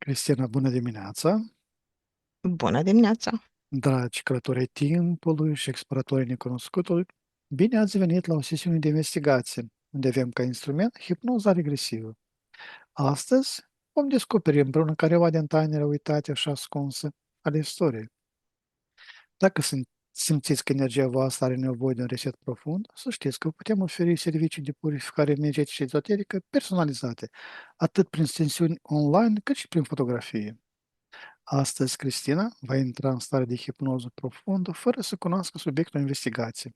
Cristina, bună dimineața! Bună dimineața! Dragi călători ai timpului și exploratorii necunoscutului, bine ați venit la o sesiune de investigație, unde avem ca instrument hipnoza regresivă. Astăzi vom descoperi împreună careva din tainele uitate și ascunse ale istoriei. Dacă simțiți că energia voastră are nevoie de un reset profund, să știți că putem oferi servicii de purificare energetică ezoterică personalizate, atât prin sesiuni online, cât și prin fotografie. Astăzi, Cristina va intra în stare de hipnoză profundă fără să cunoască subiectul investigației.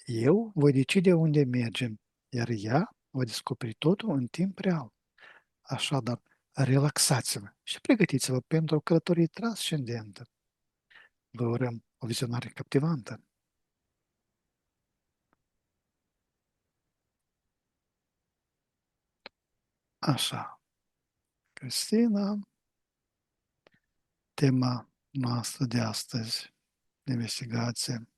Eu voi decide unde mergem, iar ea va descoperi totul în timp real. Așadar, relaxați-vă și pregătiți-vă pentru o călătorie transcendentă. Vă urăm o vizionare captivantă. Așa, Cristina, tema noastră de astăzi de investigație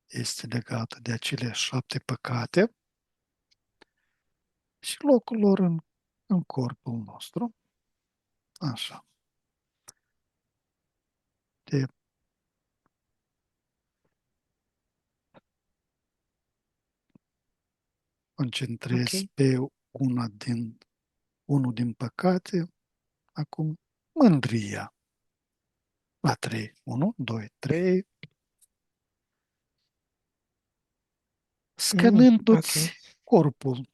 este legată de acele 7 păcate și locul lor în corpul nostru. Așa. Te concentrezi Ok. pe unul din păcate. Acum, mândria. La 3. 1, 2, 3. Ok. Scanându-ți corpul,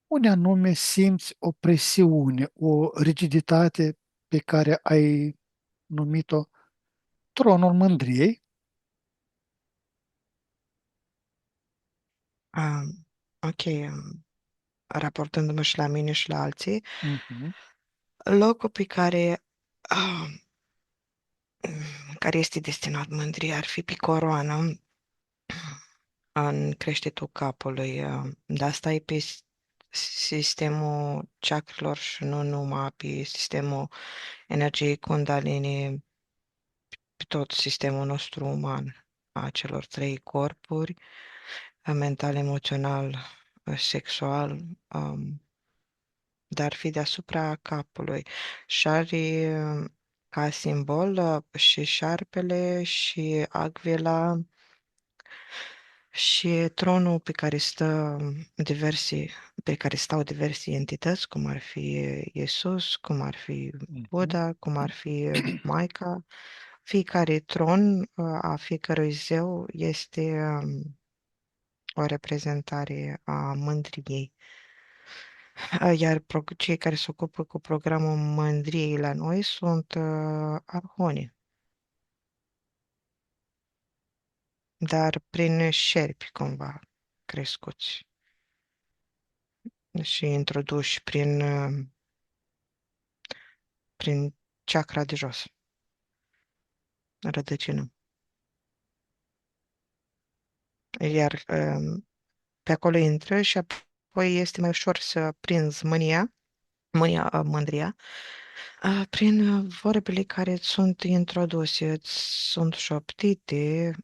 unde anume simți o presiune, o rigiditate pe care ai numit-o tronul mândriei. Um, ok. Raportându-mă și la mine și la alții, Mhm, locul pe care este destinat mândrie ar fi pe coroană în creștetul capului. Dar asta e pe sistemul chakrilor și nu numai pe sistemul energiei Kundalini, pe tot sistemul nostru uman, a celor trei corpuri, mental, emoțional, sexual, dar fi deasupra capului. Și are ca simbol și șarpele și agvila și tronul pe care stau diverse entități, cum ar fi Iisus, cum ar fi mhm. Buddha, cum ar fi Maica. Fiecare tron a fiecărui zeu este o reprezentare a mândriei. Iar cei care se ocupă cu programul mândriei la noi sunt arhonii, dar prin șerpi cumva crescuți și introduși prin chakra de jos, rădăcină. Iar pe acolo intră și apoi este mai ușor să prinzi mândria, prin vorbele care îți sunt introduse, îți sunt șoptite,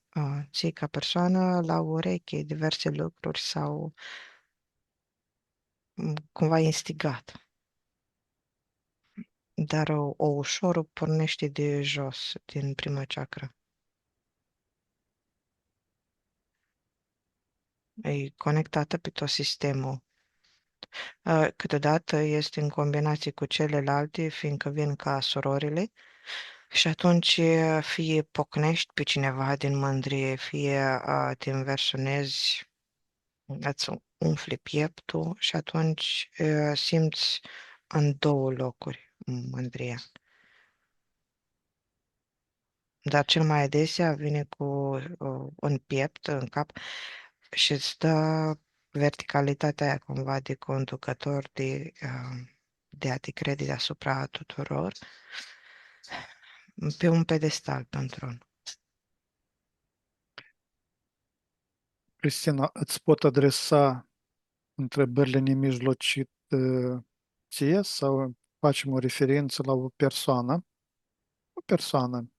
ții ca persoană la ureche diverse lucruri sau cumva instigat. Dar o ușor o pornește de jos, din prima chakra. E conectată pe tot sistemul. Câteodată este în combinație cu celelalte, fiindcă vin ca surorile, și atunci fie pocnești pe cineva din mândrie, fie te înversonezi, îți umfli pieptul și atunci simți în două locuri mândria. Dar cel mai adesea vine în piept, în cap și îți dă verticalitatea aia cumva de conducător, de a te crede deasupra tuturor, pe un pedestal, pe un tron. Cristina, îți pot adresa întrebările nemijlocit ție sau facem o referință la o persoană? O persoană.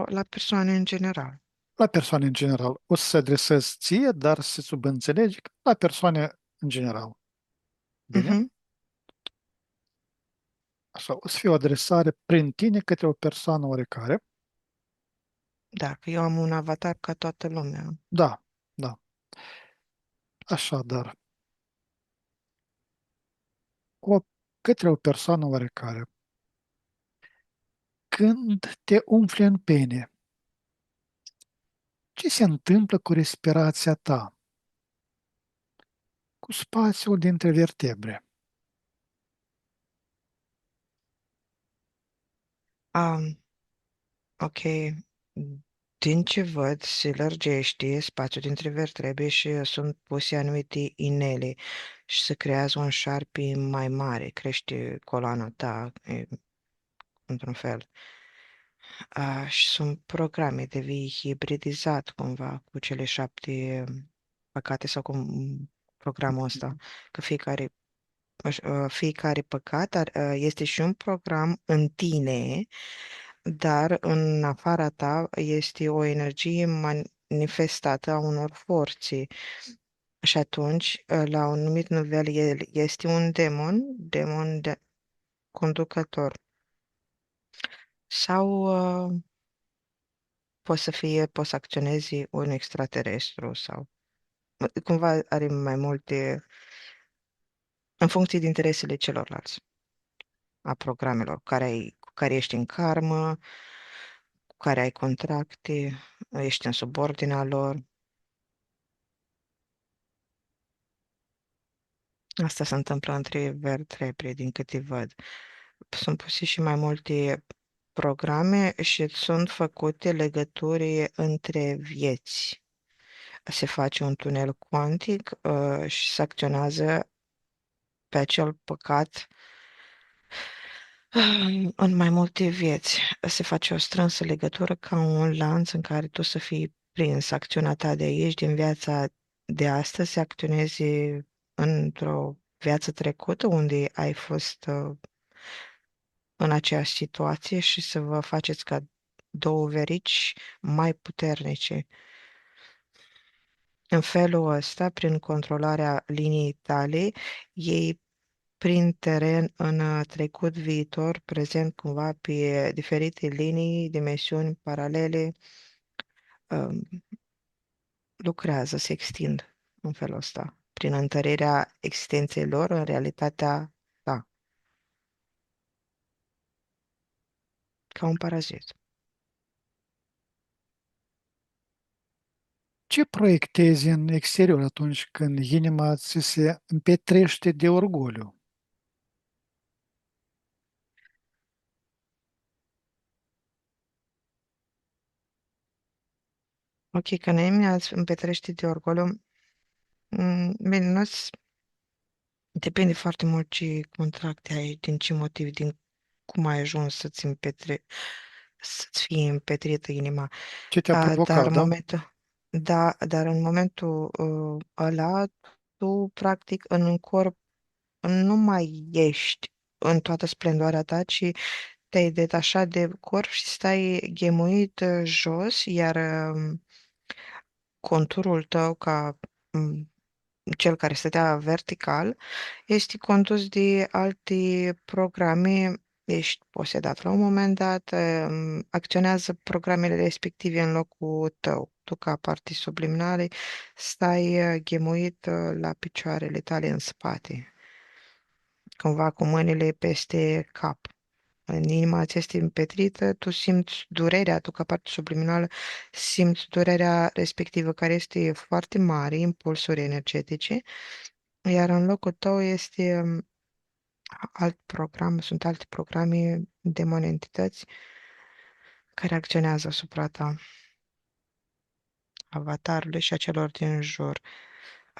La persoane în general. La persoane în general. O să se adresez ție, dar să subînțelegi că la persoane în general. Bine? Mhm. sau o să fie o adresare prin tine către o persoană oarecare. Dacă eu am un avatar ca toată lumea. Da, da. Așadar, o, către o persoană oarecare. Când te umfli în pene, ce se întâmplă cu respirația ta, cu spațiul dintre vertebre? Um, ok. Din ce văd, se lărgește spațiul dintre vertebre și sunt puse anumite inele și se creează un șarpi mai mare, crește coloana ta, într-un fel. Și sunt programe, devii hibridizat cumva cu cele 7 păcate sau cu programul ăsta, că fiecare păcat este și un program în tine, dar în afara ta este o energie manifestată a unor forțe. Și atunci, la un anumit nivel, el este un demon conducător. Sau poți să acționezi un extraterestru sau cumva are mai multe în funcție de interesele celorlalți, a programelor cu care ești în karmă, cu care ai contracte, ești în subordinea lor. Asta se întâmplă între vertebre, din câte văd. Sunt puse și mai multe programe și sunt făcute legături între vieți. Se face un tunel cuantic și se acționează pe acel păcat în mai multe vieți. Se face o strânsă legătură ca un lanț în care tu să fii prins. Acțiunea ta de aici, din viața de astăzi, se acționeze într-o viață trecută unde ai fost în aceeași situație și să vă faceți ca două verici mai puternice. În felul ăsta, prin controlarea liniei tale, ei prin teren în trecut, viitor, prezent, cumva pe diferite linii, dimensiuni paralele, um, lucrează, se extind în felul ăsta, prin întărirea existenței lor în realitatea ta, ca un parazit. Ce proiectezi în exterior atunci când inima ți se împetrește de orgoliu? Ok, că Neemia îți împetrește de orgoliu. Bine, nu depinde foarte mult ce contracte ai, din ce motiv, din cum ai ajuns să-ți fie împetrită inima. Ce te-a Dar provocat, în da? momentul ăla, tu practic în corp nu mai ești în toată splendoarea ta, ci te-ai detașat de corp și stai ghemuit jos, iar conturul tău ca cel care stătea vertical este condus de alte programe, ești posedat la un moment dat, acționează programele respective în locul tău. Tu, ca parte subliminale, stai ghemuit la picioarele tale în spate, cumva cu mâinile peste cap. În inima ți este împetrită, tu simți durerea, tu ca parte subliminală simți durerea respectivă care este foarte mare, impulsuri energetice, iar în locul tău este alt program, sunt alte programe, demoni, entități care acționează asupra ta, avatarului și a celor din jur.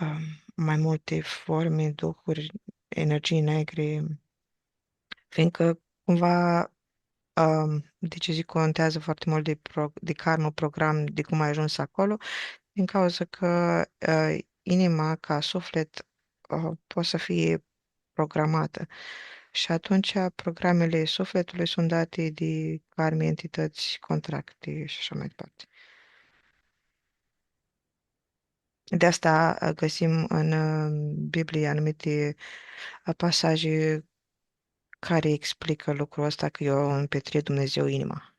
Um, Mai multe forme, duhuri, energii negre, fiindcă cumva, de ce zic, contează foarte mult de karmă, program, de cum ai ajuns acolo, din cauza că inima ca suflet poate să fie programată. Și atunci programele sufletului sunt date de karme, entități, contracte și așa mai departe. De asta găsim în Biblie anumite pasaje care explică lucrul ăsta că eu îmi petrie Dumnezeu inima.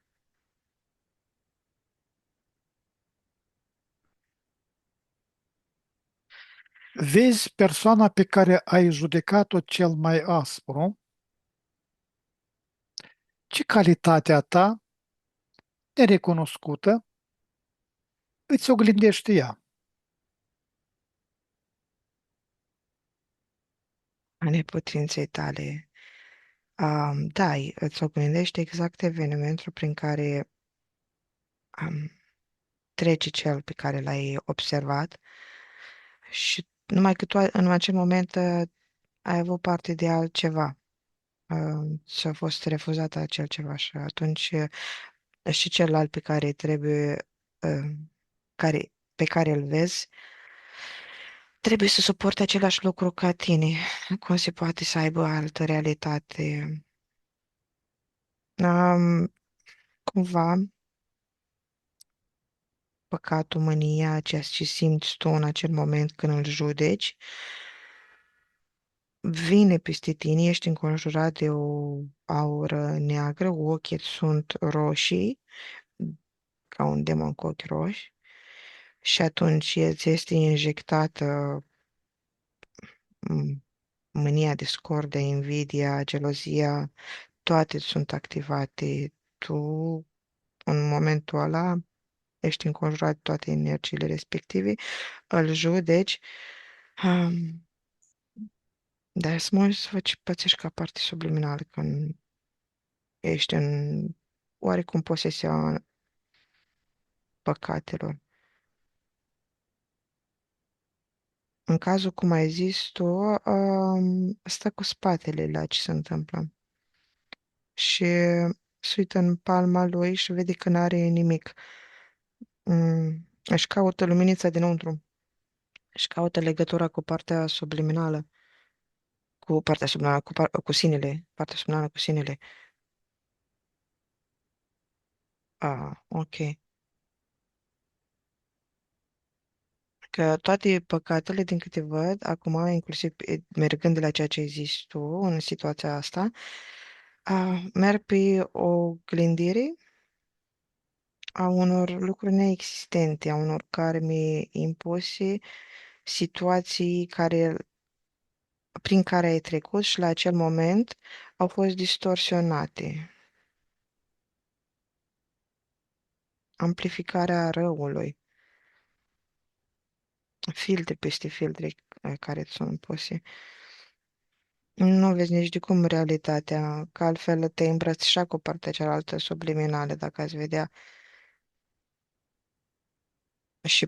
Vezi persoana pe care ai judecat-o cel mai aspru, ce calitatea ta nerecunoscută îți oglindește ea. A neputinței tale. Da, îți oglindește exact evenimentul prin care trece cel pe care l-ai observat și numai că tu în acel moment ai avut parte de altceva și a fost refuzat acel ceva și atunci și celălalt pe care trebuie, uh, pe care îl vezi, trebuie să suporte același lucru ca tine. Cum se poate să aibă altă realitate? Um, Cumva, păcatul, mânia, ceea ce simți tu în acel moment când îl judeci, vine peste tine, ești înconjurat de o aură neagră, ochii îți sunt roșii, ca un demon cu ochi roșii, și atunci îți este injectată m, mânia, discordia, invidia, gelozia, toate sunt activate. Tu, în momentul ăla, ești înconjurat de toate energiile respective, îl judeci, um, dar să mă să pățești ca parte subliminală când ești în oarecum posesia păcatelor. În cazul cum ai zis tu, stă cu spatele la ce se întâmplă și se uită în palma lui și vede că n-are nimic. Își caută luminița dinăuntru, își caută legătura cu partea subliminală, cu partea subliminală, cu sinele, partea subliminală cu sinele. Ok. Că toate păcatele, din câte văd, acum, inclusiv mergând de la ceea ce ai zis tu în situația asta, merg pe o glindire a unor lucruri neexistente, a unor karme impuse, situații prin care ai trecut și la acel moment au fost distorsionate. Amplificarea răului, filtre peste filtre care îți sunt puse. Nu vezi nici de cum realitatea, că altfel te îmbrățișa cu partea cealaltă subliminală, dacă ați vedea. Și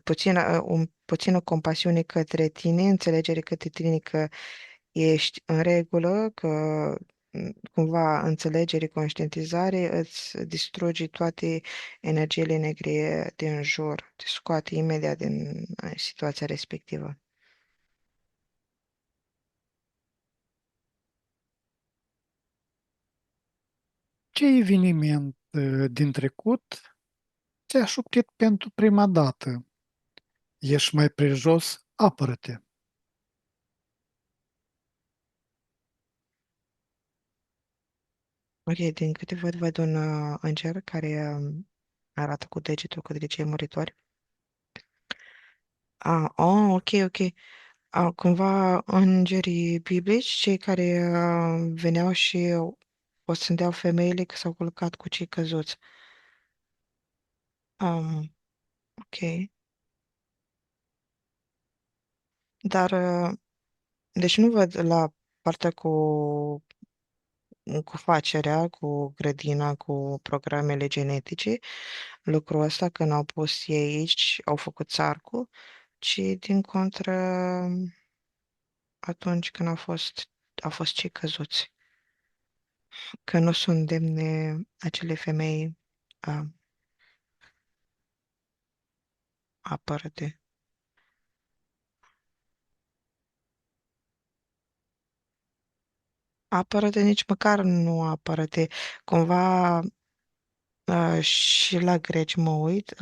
puțină compasiune către tine, înțelegere către tine că ești în regulă, că cumva înțelegere, conștientizare îți distruge toate energiile negre din jur, te scoate imediat din situația respectivă. Ce eveniment din trecut ți-a șoptit pentru prima dată? Ești mai prejos, apără-te. Ok, din câte văd un înger care arată cu degetul către cei muritori. Ok, ok. Cumva îngerii biblici, cei care veneau și o sândeau femeile că s-au culcat cu cei căzuți. Ok. Dar, deci nu văd la partea cu facerea, cu grădina, cu programele genetice, lucrul ăsta când au pus ei aici, au făcut țarcul, ci din contră atunci când au fost cei căzuți, că nu sunt demne acele femei a, apărate. Apărate nici măcar nu apărate. Cumva și la greci mă uit,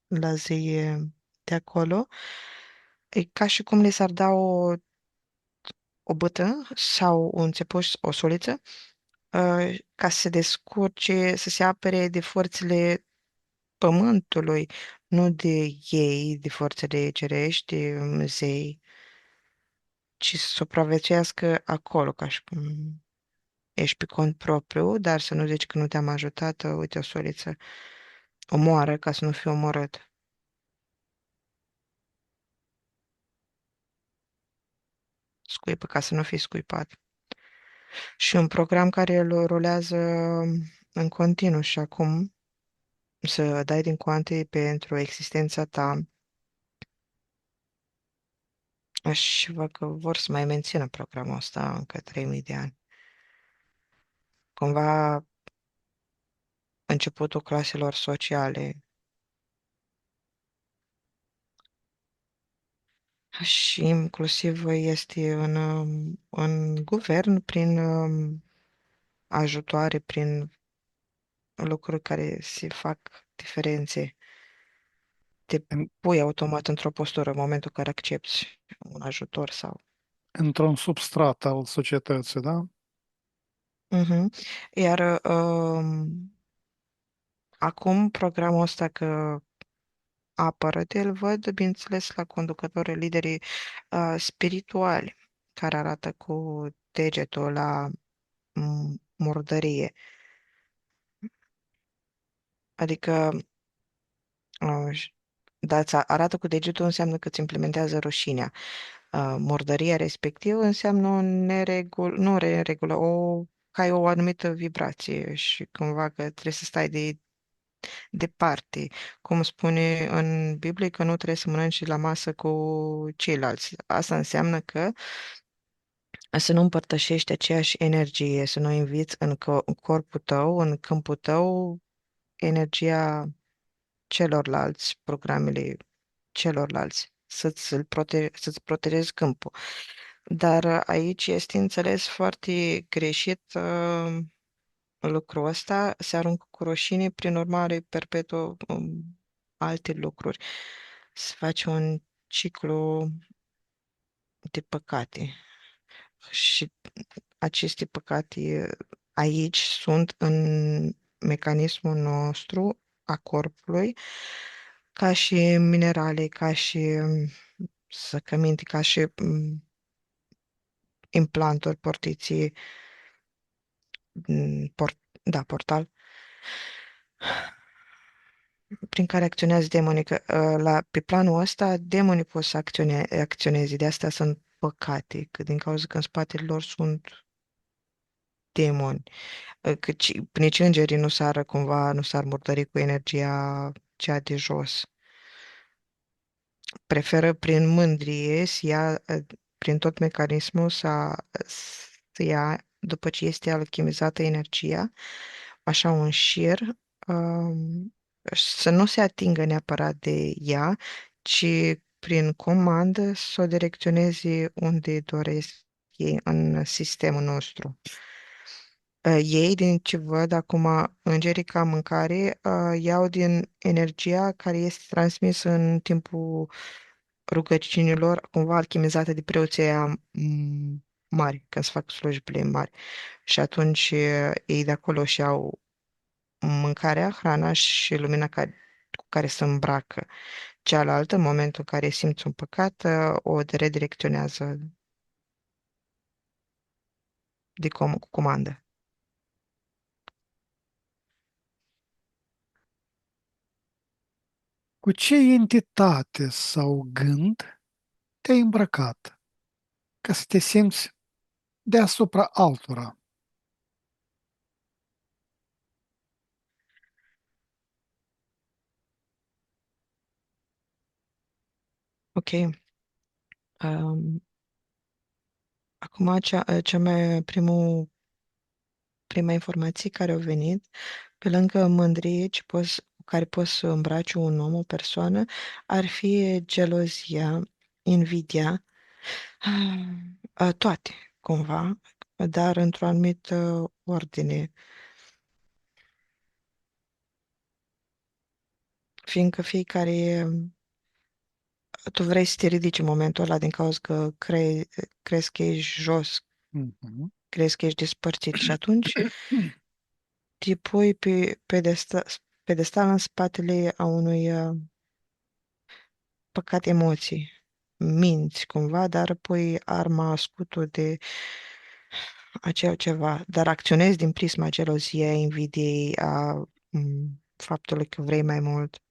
la zeie de acolo, e ca și cum le s-ar da o bâtă sau un țepuș, o suliță ca să se descurce, să se apere de forțele pământului, nu de ei, de forțele cerești, de zei, ci să supraviețuiască acolo, ca și cum ești pe cont propriu, dar să nu zici că nu te-am ajutat, uite o soliță, omoară ca să nu fii omorât, scuipă ca să nu fii scuipat. Și un program care îl rulează în continuu și acum să dai din coante pentru existența ta și văd că vor să mai mențină programul ăsta încă 3000 de ani. Cumva începutul claselor sociale și inclusiv este în guvern prin ajutoare, prin lucruri care se fac diferențe. Te în, pui automat într-o postură în momentul în care accepti un ajutor sau... într-un substrat al societății, da? Mhm. Iar acum programul ăsta că apără-te, îl văd, bineînțeles, la conducătorii, liderii spirituali, care arată cu degetul la murdărie. Adică, da, arată cu degetul înseamnă că îți implementează rușinea. Murdăria respectivă înseamnă o neregulă, nu o neregulă, că ai o anumită vibrație și cumva că trebuie să stai departe. Cum spune în Biblie că nu trebuie să mănânci la masă cu ceilalți. Asta înseamnă că să nu împărtășești aceeași energie, să nu inviți în corpul tău, în câmpul tău, energia celorlalți, programele celorlalți, să-ți protejezi câmpul. Dar aici este înțeles foarte greșit lucrul ăsta, se aruncă cu rușine, prin urmare perpetuă alte lucruri. Se face un ciclu de păcate. Și aceste păcate aici sunt în mecanismul nostru a corpului, ca și minerale, ca și săcăminte, ca și implanturi, portiții, portal, prin care acționează demonii. Că, pe planul ăsta, demonii pot să acționeze, de asta sunt păcate, că din cauza că în spatele lor sunt demoni. Căci nici îngerii nu s-ar cumva, nu s-ar murdări cu energia cea de jos. Preferă prin mândrie să ia, prin tot mecanismul să ia, după ce este alchimizată energia, așa un șir, să nu se atingă neapărat de ea, ci prin comandă să o direcționeze unde doresc ei în sistemul nostru. Ei, din ce văd acum, îngerii ca mâncare, iau din energia care este transmisă în timpul rugăciunilor, cumva alchimizată de preoții aia mari, când se fac slujbele mari. Și atunci ei de acolo și au mâncarea, hrana și lumina cu care se îmbracă. Cealaltă, în momentul în care simți un păcat, o redirecționează cu comandă. Cu ce entitate sau gând te-ai îmbrăcat ca să te simți deasupra altora? Ok. Um, Acum, cea mai prima informație care a venit, pe lângă mândrie cu care poți să îmbraci un om, o persoană, ar fi gelozia, invidia, toate, cumva, dar într-o anumită ordine, fiindcă fiecare, tu vrei să te ridici în momentul ăla din cauza că crezi că ești jos, Mhm. crezi că ești despărțit și atunci te pui pe pedestal în spatele a unui păcat emoții. Minți cumva, dar pui arma, scutul de acel ceva, dar acționezi din prisma geloziei, invidiei, faptului că vrei mai mult,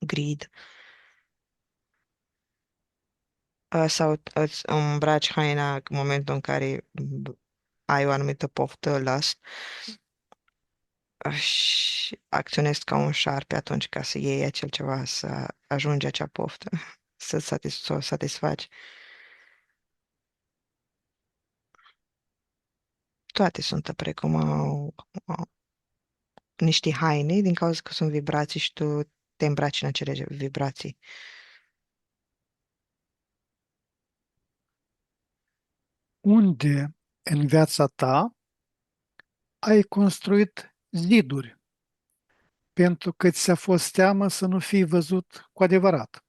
greed, sau îți îmbraci haina în momentul în care ai o anumită poftă, lust, și acționezi ca un șarpe atunci ca să iei acel ceva, să ajungi acea poftă, să o satisfaci. Toate sunt precum niște haine din cauza că sunt vibrații și tu te îmbraci în acele vibrații. Unde în viața ta ai construit ziduri pentru că ți-a fost teamă să nu fii văzut cu adevărat?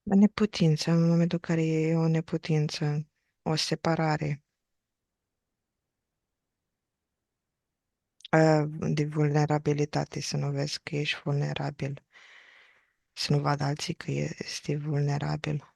Neputință, în momentul în care e o neputință, o separare de vulnerabilitate, să nu vezi că ești vulnerabil, să nu vadă alții că este vulnerabil.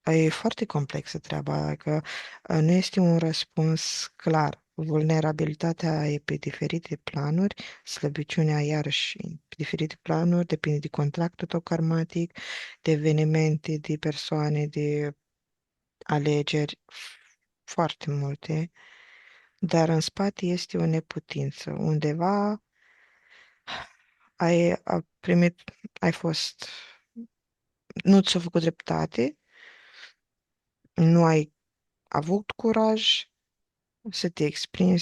E foarte complexă treaba, că nu este un răspuns clar. Vulnerabilitatea e pe diferite planuri, slăbiciunea iarăși pe diferite planuri, depinde de contractul tău karmatic, de evenimente, de persoane, de alegeri, foarte multe, dar în spate este o neputință. Undeva primit, ai fost, nu ți-a făcut dreptate, nu ai avut curaj să te exprimi,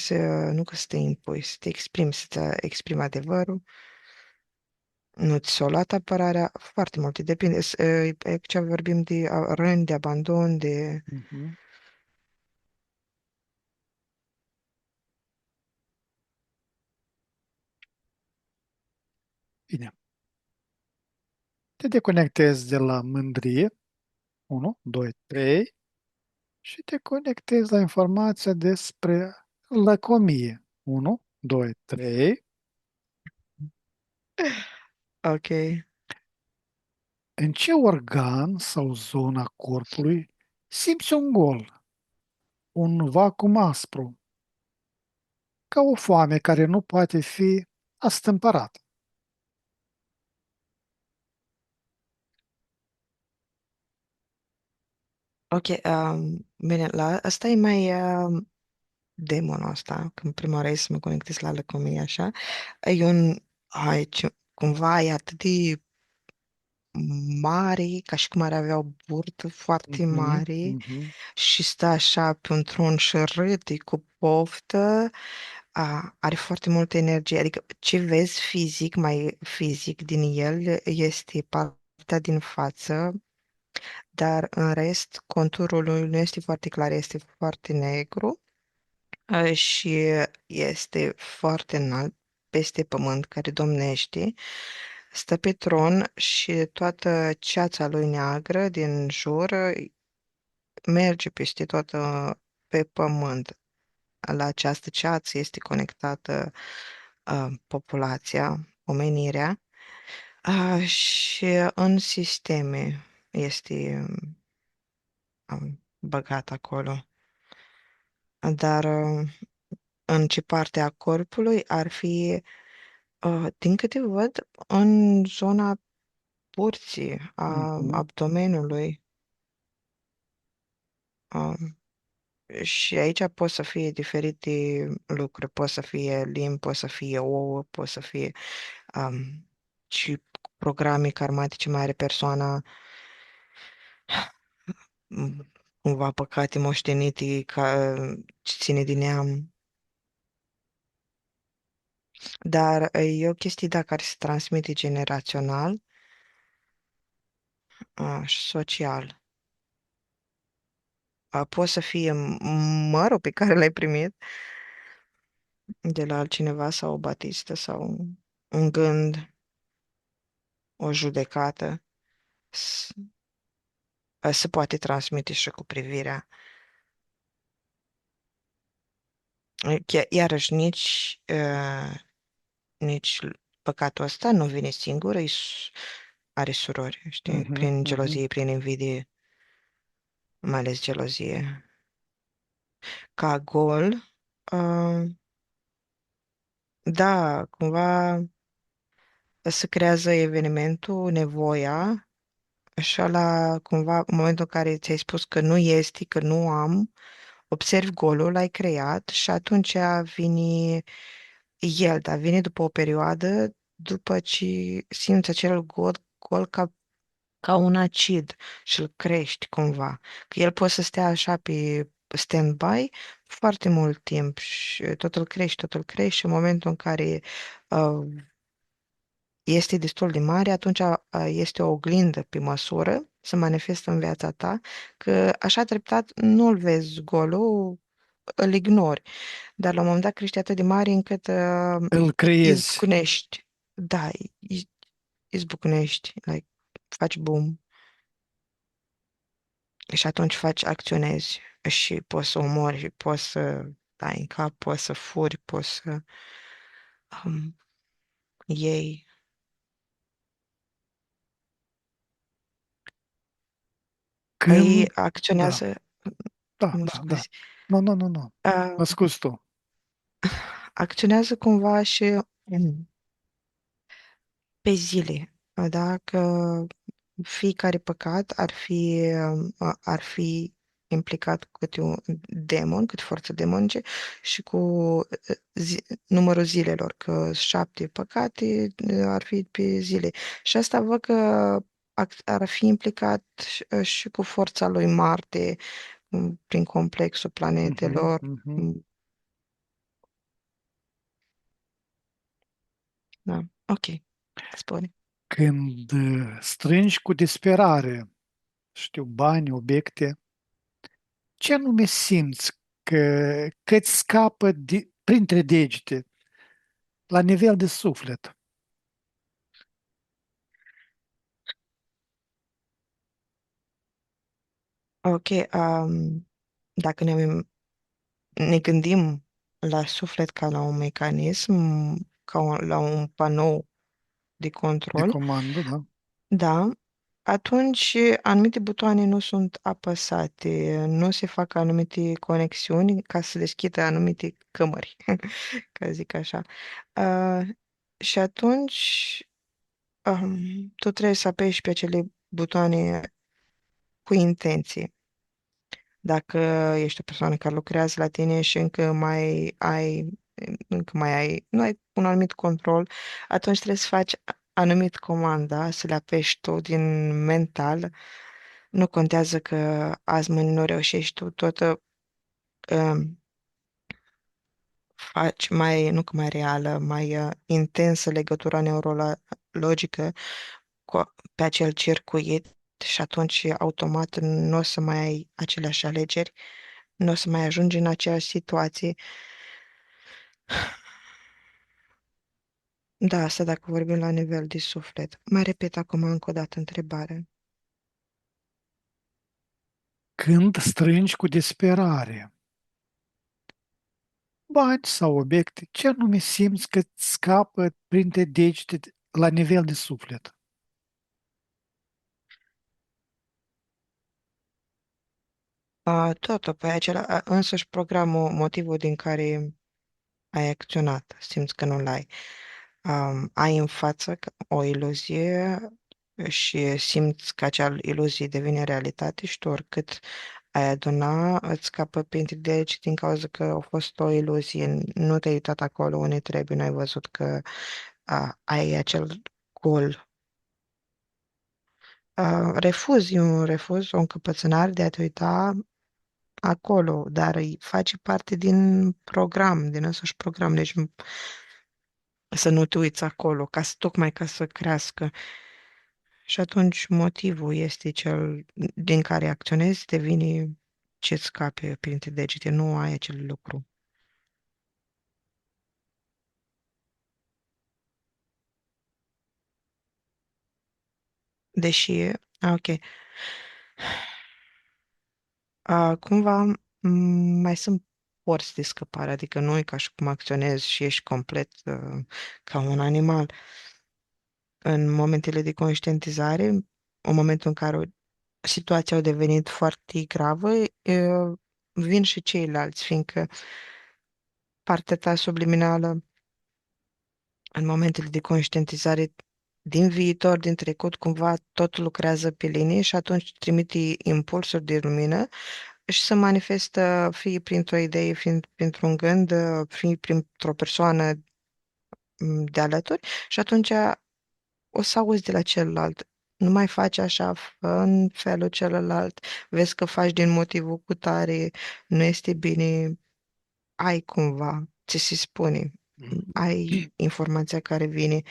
nu că să te impui, să te exprimi, să te exprimi adevărul, nu ți s-a luat apărarea, foarte multe, depinde, ce vorbim de răni, de abandon, de... Mhm. Bine. Te deconectezi de la mândrie, 1, 2, 3, și te conectezi la informația despre lăcomie, 1, 2, 3. Ok. În ce organ sau zona corpului simți un gol, un vacuum aspru, ca o foame care nu poate fi astâmpărată? Ok, bine, asta e mai demonul ăsta, când prima oară e să mă conectez la lăcomie, așa, e cumva e atât de mare, ca și cum ar avea o burtă foarte Mhm, mare mhm, și stă așa pe un tron și râde cu poftă, are foarte multă energie, adică ce vezi fizic, mai fizic din el, este partea din față, dar în rest conturul lui nu este foarte clar, este foarte negru și este foarte înalt peste pământ care domnește. Stă pe tron și toată ceața lui neagră din jur merge peste toată pe pământ. La această ceață este conectată populația, omenirea, și în sisteme este băgat acolo. Dar în ce parte a corpului ar fi, din câte văd, în zona burții, a mhm. abdomenului. Și aici pot să fie diferite lucruri, pot să fie limbi, pot să fie ouă, pot să fie um, și programe karmatice mai are persoana, cumva păcate moștenite ce ține din neam. Dar e o chestie dacă care se transmite generațional și social. Poate să fie mărul pe care l-ai primit de la altcineva sau o batistă sau un gând, o judecată s- se poate transmite și cu privirea. Iarăși, nici păcatul ăsta nu vine singur, are surori, știi, Mhm, prin mhm. gelozie, prin invidie, mai ales gelozie. Ca gol, uh, da, cumva se creează evenimentul, nevoia, și la cumva în momentul în care ți-ai spus că nu este, că nu am, observi golul, l-ai creat și atunci vine el, dar vine după o perioadă, după ce simți acel gol ca un acid și îl crești cumva. Că el poate să stea așa pe stand-by foarte mult timp și tot îl crești și în momentul în care uh, este destul de mare, atunci este o oglindă pe măsură, se manifestă în viața ta, că așa treptat nu-l vezi golul, îl ignori, dar la un moment dat crește atât de mare încât Îl creezi. izbucnești. Da, izbucnești, like, faci boom și atunci acționezi și poți să omori, poți să dai în cap, poți să furi, poți să um, iei. Ei Când, da, acționează, da, mă da, da. scuzi, Nu, nu, nu, nu. uh, Mă scuz tu. acționează cumva și pe zile, da? Că fiecare păcat ar fi implicat cu câte un demon, câte forță demonice și cu numărul zilelor, că 7 păcate ar fi pe zile. Și asta văd că ar fi implicat și cu forța lui Marte, prin complexul Mhm, planetelor. mhm. Da, ok, spune. Când strângi cu disperare, știu, bani, obiecte, ce anume simți că-ți scapă printre degete, la nivel de suflet? Ok, dacă ne gândim la suflet ca la un mecanism, la un panou de De control, comandă, da? da, atunci anumite butoane nu sunt apăsate, nu se fac anumite conexiuni ca să deschidă anumite cămări, ca zic așa. Uh, și atunci tu trebuie să apeși pe acele butoane cu intenție. Dacă ești o persoană care lucrează la tine și nu ai un anumit control, atunci trebuie să faci anumit comanda, să le apeși tu din mental. Nu contează că azi mâine nu reușești tu, tot um, faci mai, nu că mai reală, mai intensă legătura neurologică pe acel circuit și atunci automat nu o să mai ai aceleași alegeri, nu o să mai ajungi în aceeași situație. Da, asta dacă vorbim la nivel de suflet. Mai repet acum încă o dată întrebarea. Când strângi cu disperare, bani sau obiecte, ce anume simți că îți scapă printre degete la nivel de suflet? Totul pe acela, însăși programul, motivul din care ai acționat, simți că nu l-ai. Ai în față o iluzie și simți că acea iluzie devine realitate și tu oricât ai aduna, îți scapă printre degi din cauza că a fost o iluzie, nu te-ai uitat acolo unde trebuie, nu ai văzut că ai acel gol. Refuzi un refuz, o încăpățânare de a te uita acolo, dar îi face parte din program, din însuși program, deci să nu te uiți acolo, tocmai ca să crească. Și atunci motivul este cel din care acționezi, devine ce-ți scape printre degete, nu ai acel lucru. Deși, ok, cumva mai sunt porți de scăpare, adică nu e ca și cum acționezi și ești complet ca un animal. În momentele de conștientizare, în momentul în care situația a devenit foarte gravă, vin și ceilalți, fiindcă partea ta subliminală în momentele de conștientizare din viitor, din trecut, cumva tot lucrează pe linie și atunci trimite impulsuri de lumină și se manifestă fie printr-o idee, fie printr-un gând, fie printr-o persoană de alături și atunci o să auzi de la celălalt. Nu mai faci așa, fă în felul celălalt, vezi că faci din motivul cu tare, nu este bine, ai cumva, ți se spune, ai informația care vine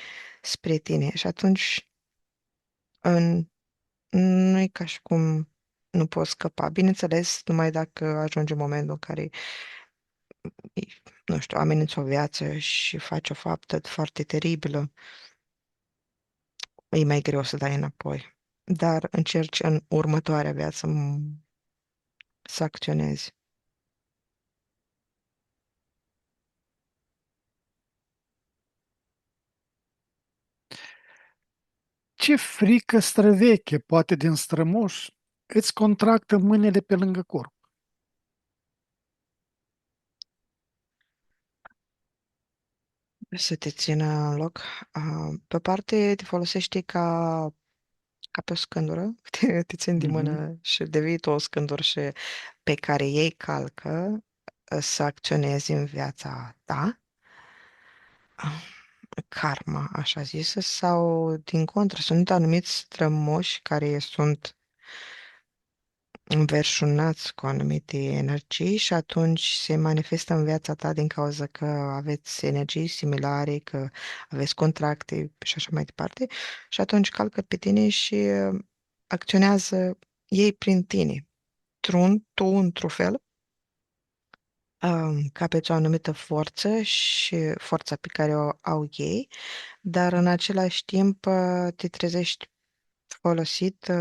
spre tine și atunci în, nu e ca și cum nu poți scăpa. Bineînțeles, numai dacă ajunge momentul în care, nu știu, ameninți o viață și faci o faptă foarte teribilă, e mai greu să dai înapoi. Dar încerci în următoarea viață să acționezi. Ce frică străveche, poate din strămoș, îți contractă mâinile pe lângă corp? Să te țină în loc. Pe o parte te folosești ca pe o scândură, te țin de Mhm. mână și devii tu o scândură și pe care ei calcă să acționezi în viața ta, ah, karma, așa zisă, sau din contră, sunt anumiți strămoși care sunt înverșunați cu anumite energii și atunci se manifestă în viața ta din cauza că aveți energii similare, că aveți contracte și așa mai departe și atunci calcă pe tine și acționează ei prin tine. Tu, într-un fel, capeți o anumită forță și forța pe care o au ei, dar în același timp te trezești folosit,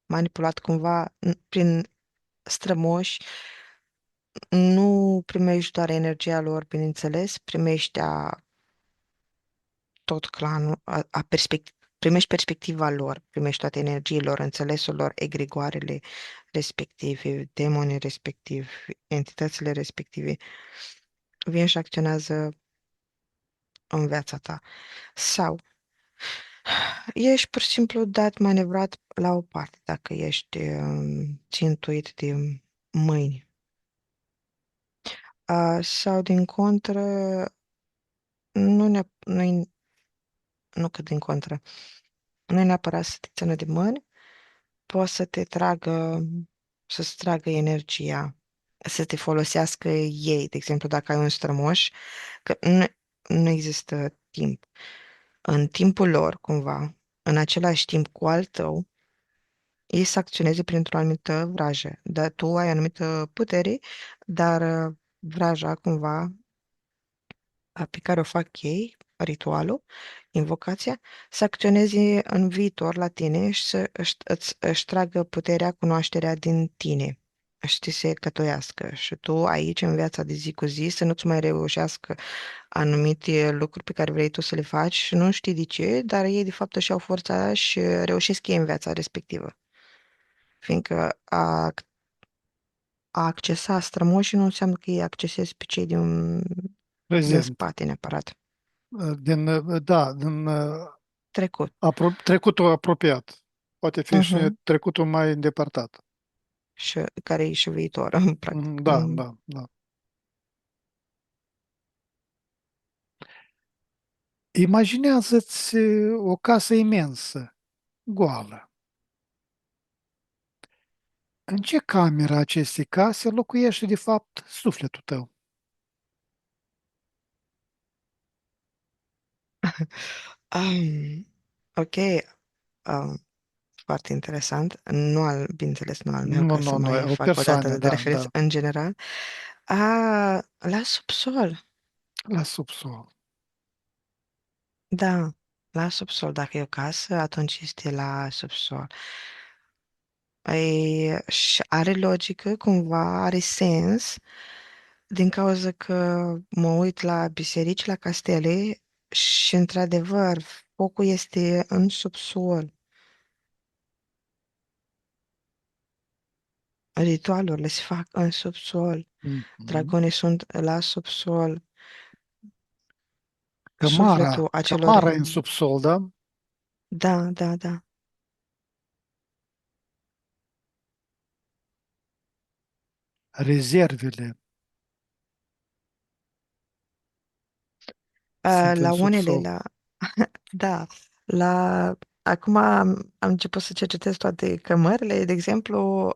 manipulat cumva prin strămoși, nu primești doar energia lor, bineînțeles, primești tot clanul, primești perspectiva lor, primești toate energiile lor, înțelesul lor, egrigoarele respective, demonii respectivi, entitățile respective, vin și acționează în viața ta. Sau ești pur și simplu dat manevrat la o parte, dacă ești țintuit de mâini. Sau din contră, nu, nu că din contră, nu e neapărat să te țină de mâini, poate să te tragă, să-ți tragă energia, să te folosească ei. De exemplu, dacă ai un strămoș, că nu există timp. În timpul lor, cumva, în același timp cu al tău, ei să acționeze printr-o anumită vrajă. Dar tu ai anumită putere, dar vraja, cumva, pe care o fac ei, ritualul, invocația, să acționeze în viitor la tine și își tragă puterea, cunoașterea din tine și ți se cătoiască. Și tu aici, în viața de zi cu zi, să nu-ți mai reușească anumite lucruri pe care vrei tu să le faci și nu știi de ce, dar ei de fapt își au forța și reușesc ei în viața respectivă. Fiindcă a accesa strămoșii nu înseamnă că ei accesezi pe cei din Prezent. spate neapărat. Da, din Trecut. trecutul apropiat. Poate fi și Mhm. trecutul mai îndepărtat. Și care e și viitor, practic. Mhm. Da, da, da. Imaginează-ți o casă imensă, goală. În ce cameră acestei case locuiește, de fapt, sufletul tău? Ok, um, foarte interesant. Nu bineînțeles, nu al meu, Nu, ca să nu, nu, mai o fac o dată persoană, de da, referință da, în general. La subsol, la subsol. da. La subsol. Dacă e o casă, atunci este la subsol. Și are logică, cumva, are sens, din cauza că mă uit la biserici, la castele și, într-adevăr, focul este în subsol. Ritualurile se fac în subsol. Mhm. Dragonii sunt la subsol. Cămara, Sufletul acelor... cămara în subsol, da? Da, da, da. Rezervele sunt în La unele, subsol. la... Da, la... Acum am început să cercetez toate cămările. De exemplu,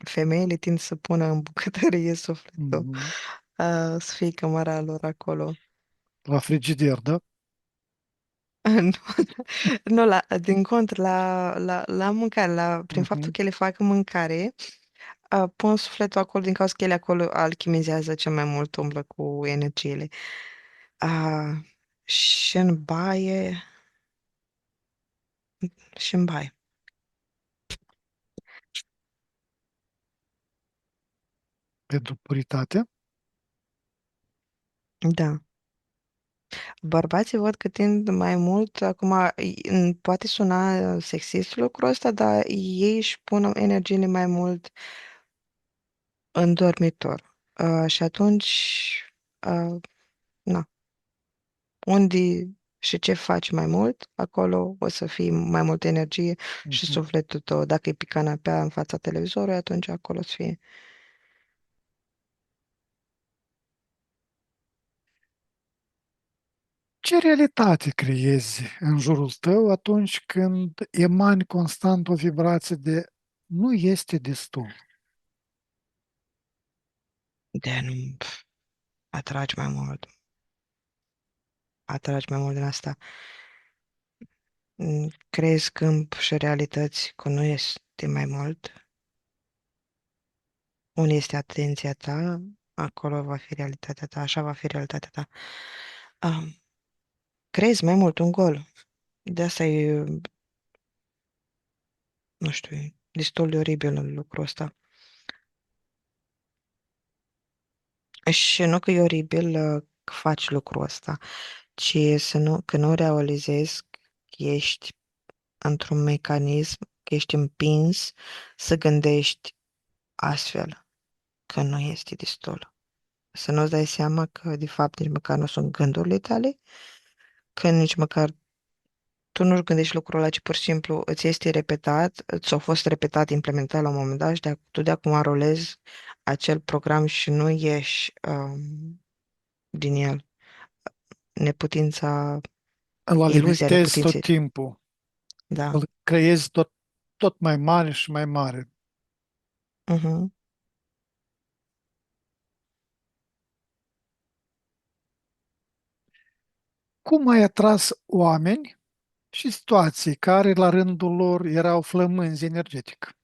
femeile tind să pună în bucătărie sufletul, Mhm. să fie cămara lor acolo. La frigider, da? Nu, nu din contră, la mâncare, prin faptul Mhm. că ele fac mâncare, pun sufletul acolo din cauza că ele acolo alchimizează cel mai mult, umblă cu energiile. Uh, și în baie, și în baie. Pentru puritate. Da. Bărbații văd că tind mai mult, acum poate suna sexist lucrul ăsta, dar ei își pun energiile mai mult în dormitor. Și atunci, na, unde și ce faci mai mult, acolo o să fie mai multă energie și Mhm. sufletul tău. Dacă e pe canapea în fața televizorului, atunci acolo o să fie. Ce realitate creezi în jurul tău atunci când emani constant o vibrație de nu este destul? De nu atragi mai mult, atragi mai mult din asta. Creezi câmp și realități că nu este mai mult. Unde este atenția ta, acolo va fi realitatea ta, așa va fi realitatea ta. Um, Creezi mai mult un gol. De asta e, nu știu, e destul de oribil în lucrul ăsta. Și nu că e oribil că faci lucrul ăsta, ci că nu realizezi că ești într-un mecanism, că ești împins să gândești astfel, că nu este destul. Să nu-ți dai seama că, de fapt, nici măcar nu sunt gândurile tale, că nici măcar tu nu-și gândești lucrul ăla, ci pur și simplu îți este repetat, ți-a fost repetat, implementat la un moment dat și tu de acum rolezi acel program și nu ieși din el. Neputința, Îl iluzia alimentezi tot neputinței. timpul, Da. îl creezi tot mai mare și mai mare. Mhm. Cum ai atras oameni și situații care, la rândul lor, erau flămânzi energetic?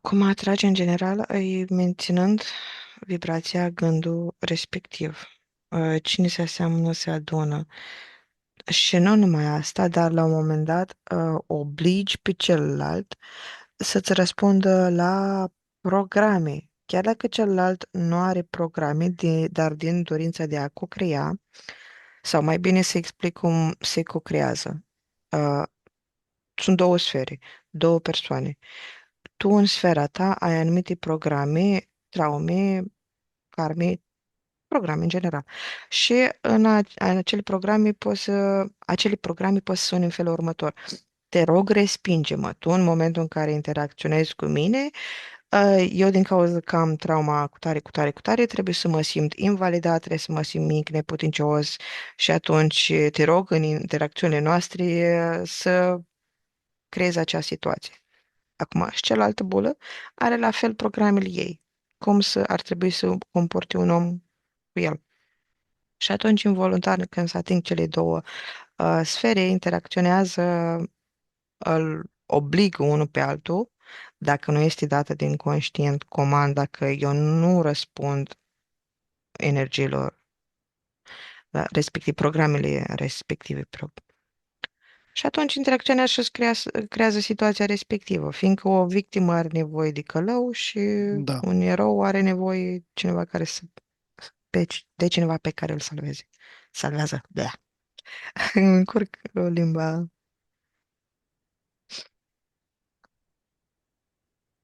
Cum atrage în general, menținând vibrația, gândul respectiv. Cine se aseamănă se adună. Și nu numai asta, dar la un moment dat obligi pe celălalt să-ți răspundă la programe. Chiar dacă celălalt nu are programe, dar din dorința de a co-crea, sau mai bine să explic cum se co-creează. Uh, Sunt două sfere, două persoane. Tu în sfera ta ai anumite programe, traume, karme, programe în general. Și în acele programe poți să suni în felul următor. Te rog, respinge-mă. Tu, în momentul în care interacționezi cu mine, eu, din cauza că am trauma cu tare, cu tare, cu tare, trebuie să mă simt invalidat, trebuie să mă simt mic, neputincios și atunci te rog, în interacțiunile noastre, să creezi acea situație. Acum, și cealaltă bulă are la fel programele ei. Cum ar trebui să comporte un om cu el. Și atunci, involuntar, când se ating cele două sfere, interacționează, îl obligă unul pe altul, dacă nu este dată din conștient comanda că eu nu răspund energiilor respectiv programele respective. Și atunci interacționează și creează situația respectivă, fiindcă o victimă are nevoie de călău și Da. un erou are nevoie cineva care să, de cineva pe care îl salveze. Salvează, da. Încurc o limba.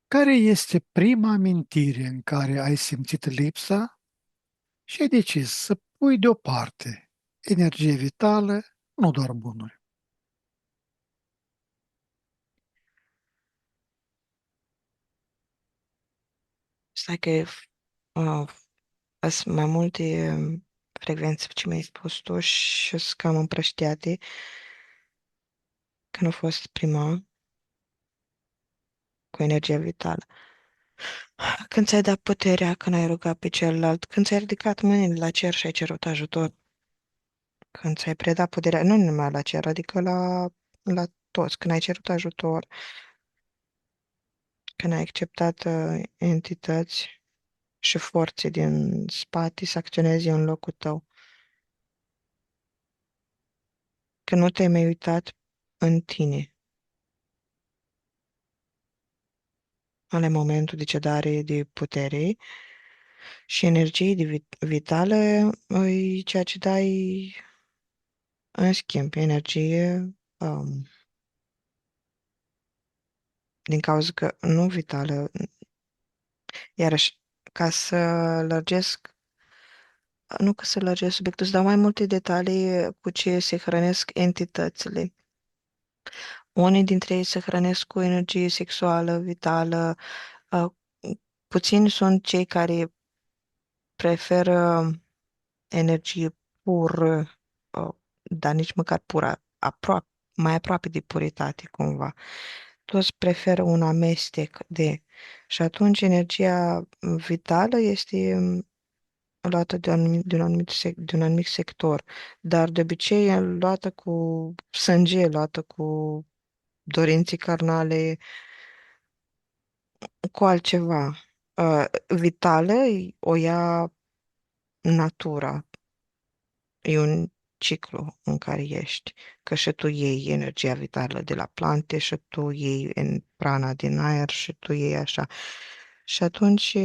Care este prima amintire în care ai simțit lipsa și ai decis să pui deoparte energie vitală, nu doar bunuri? Stai că uh, sunt mai multe frecvențe ce mi-ai spus tu și sunt cam împrăștiate, că nu a fost prima cu energia vitală. Când ți-ai dat puterea, când ai rugat pe celălalt, când ți-ai ridicat mâinile la cer și ai cerut ajutor, când ți-ai predat puterea, nu numai la cer, adică la toți, când ai cerut ajutor, când ai acceptat entități și forțe din spate să acționeze în locul tău, că nu te-ai mai uitat în tine, ale momentul de cedare de putere și energiei vitală, e ceea ce dai în schimb, energie, din cauza că nu vitală, iarăși, ca să lărgesc, nu ca să lărgesc subiectul, să dau mai multe detalii cu ce se hrănesc entitățile. Unii dintre ei se hrănesc cu energie sexuală, vitală, uh, puțini sunt cei care preferă energie pură, dar nici măcar pură, mai aproape de puritate, cumva. Toți preferă un amestec de... Și atunci energia vitală este luată de un anumit sector, dar de obicei e luată cu sânge, e luată cu dorințe carnale, cu altceva. Vitală o ia natura, e un ciclu în care ești, că și tu iei energia vitală de la plante și tu iei în prana din aer și tu iei așa. Și atunci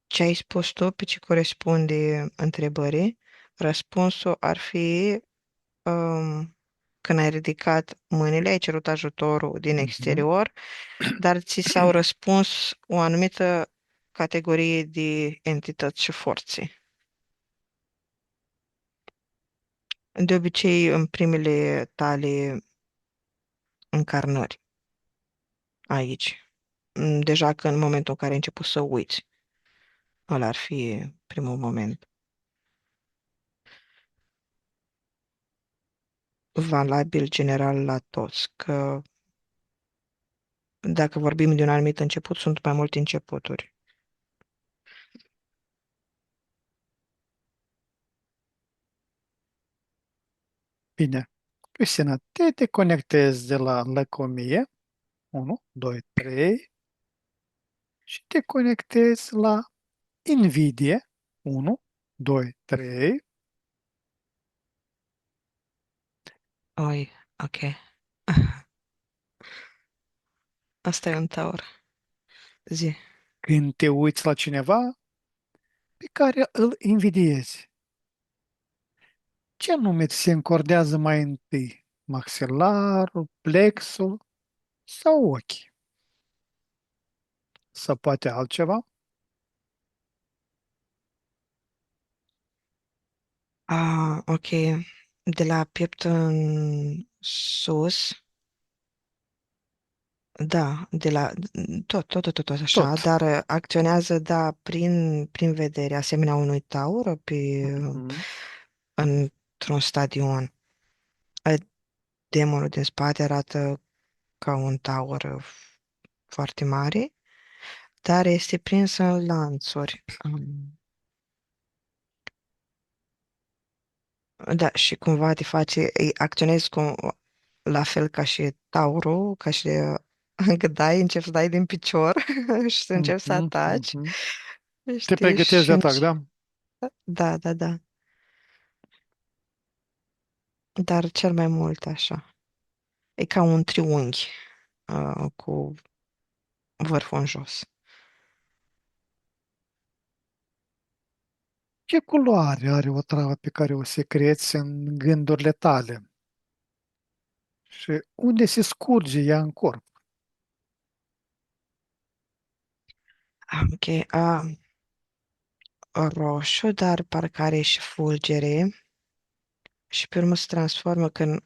ce ai spus tu, pe ce corespunde întrebării, răspunsul ar fi când ai ridicat mâinile, ai cerut ajutorul din Mhm. exterior, dar ți s-au răspuns o anumită categorie de entități și forțe. De obicei, în primele tale încarnări aici. Deja că în momentul în care ai început să uiți, ăla ar fi primul moment. Valabil general la toți, că dacă vorbim de un anumit început, sunt mai multe începuturi. Bine. Cristina, te deconectezi de la lăcomie, 1, 2, 3, și te conectezi la invidie, 1, 2, 3, Oi, ok. Asta e un taur. Zi. când te uiți la cineva pe care îl invidiezi. Ce nume ți se încordează mai întâi? Maxilarul, plexul sau ochii? Sau poate altceva? Ok. De la piept în sus, da, de la tot așa, Tot. dar acționează, da, prin vedere, asemenea unui taur Mhm. într-un stadion. Uh, Demonul din spate arată ca un taur foarte mare, dar este prins în lanțuri. Da, și cumva te face, acționezi la fel ca și taurul, ca și că dai, începi să dai din picior și să începi să Mhm. ataci, Mhm. Te știi, pregătești și de atac, da? Da, da, da. Dar cel mai mult așa. E ca un triunghi cu vârful în jos. Ce culoare are o travă pe care o secreți în gândurile tale? Și unde se scurge ea în corp? Ok. Roșu, dar parcă are și fulgere și pe urmă se transformă când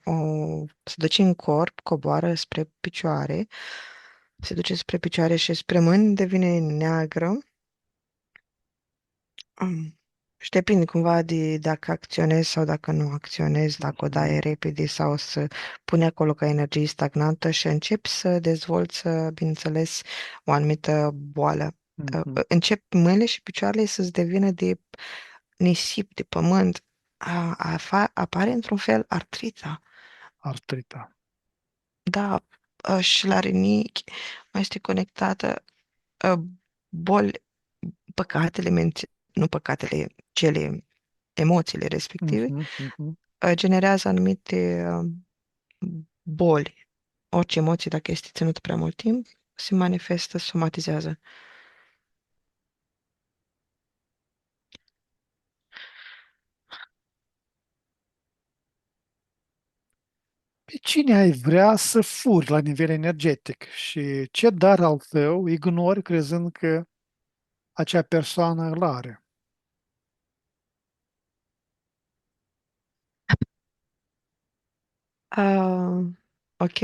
se duce în corp, coboară spre picioare, se duce spre picioare și spre mâini, devine neagră. Um, Și depinde cumva de dacă acționezi sau dacă nu acționezi, dacă o dai Mhm, repede sau să pune acolo ca energie stagnantă și începi să dezvolți, bineînțeles, o anumită boală. mhm. Încep mâinile și picioarele să-ți devină de nisip, de pământ. Apare într-un fel artrita. Artrita. Da, și la rinichi mai este conectată uh, boli, păcatele, nu păcatele, cele emoțiile respective, Mhm, mhm. generează anumite boli. Orice emoție, dacă este ținută prea mult timp, se manifestă, somatizează. Pe cine ai vrea să furi la nivel energetic și ce dar al tău ignori crezând că acea persoană îl are? Uh, ok,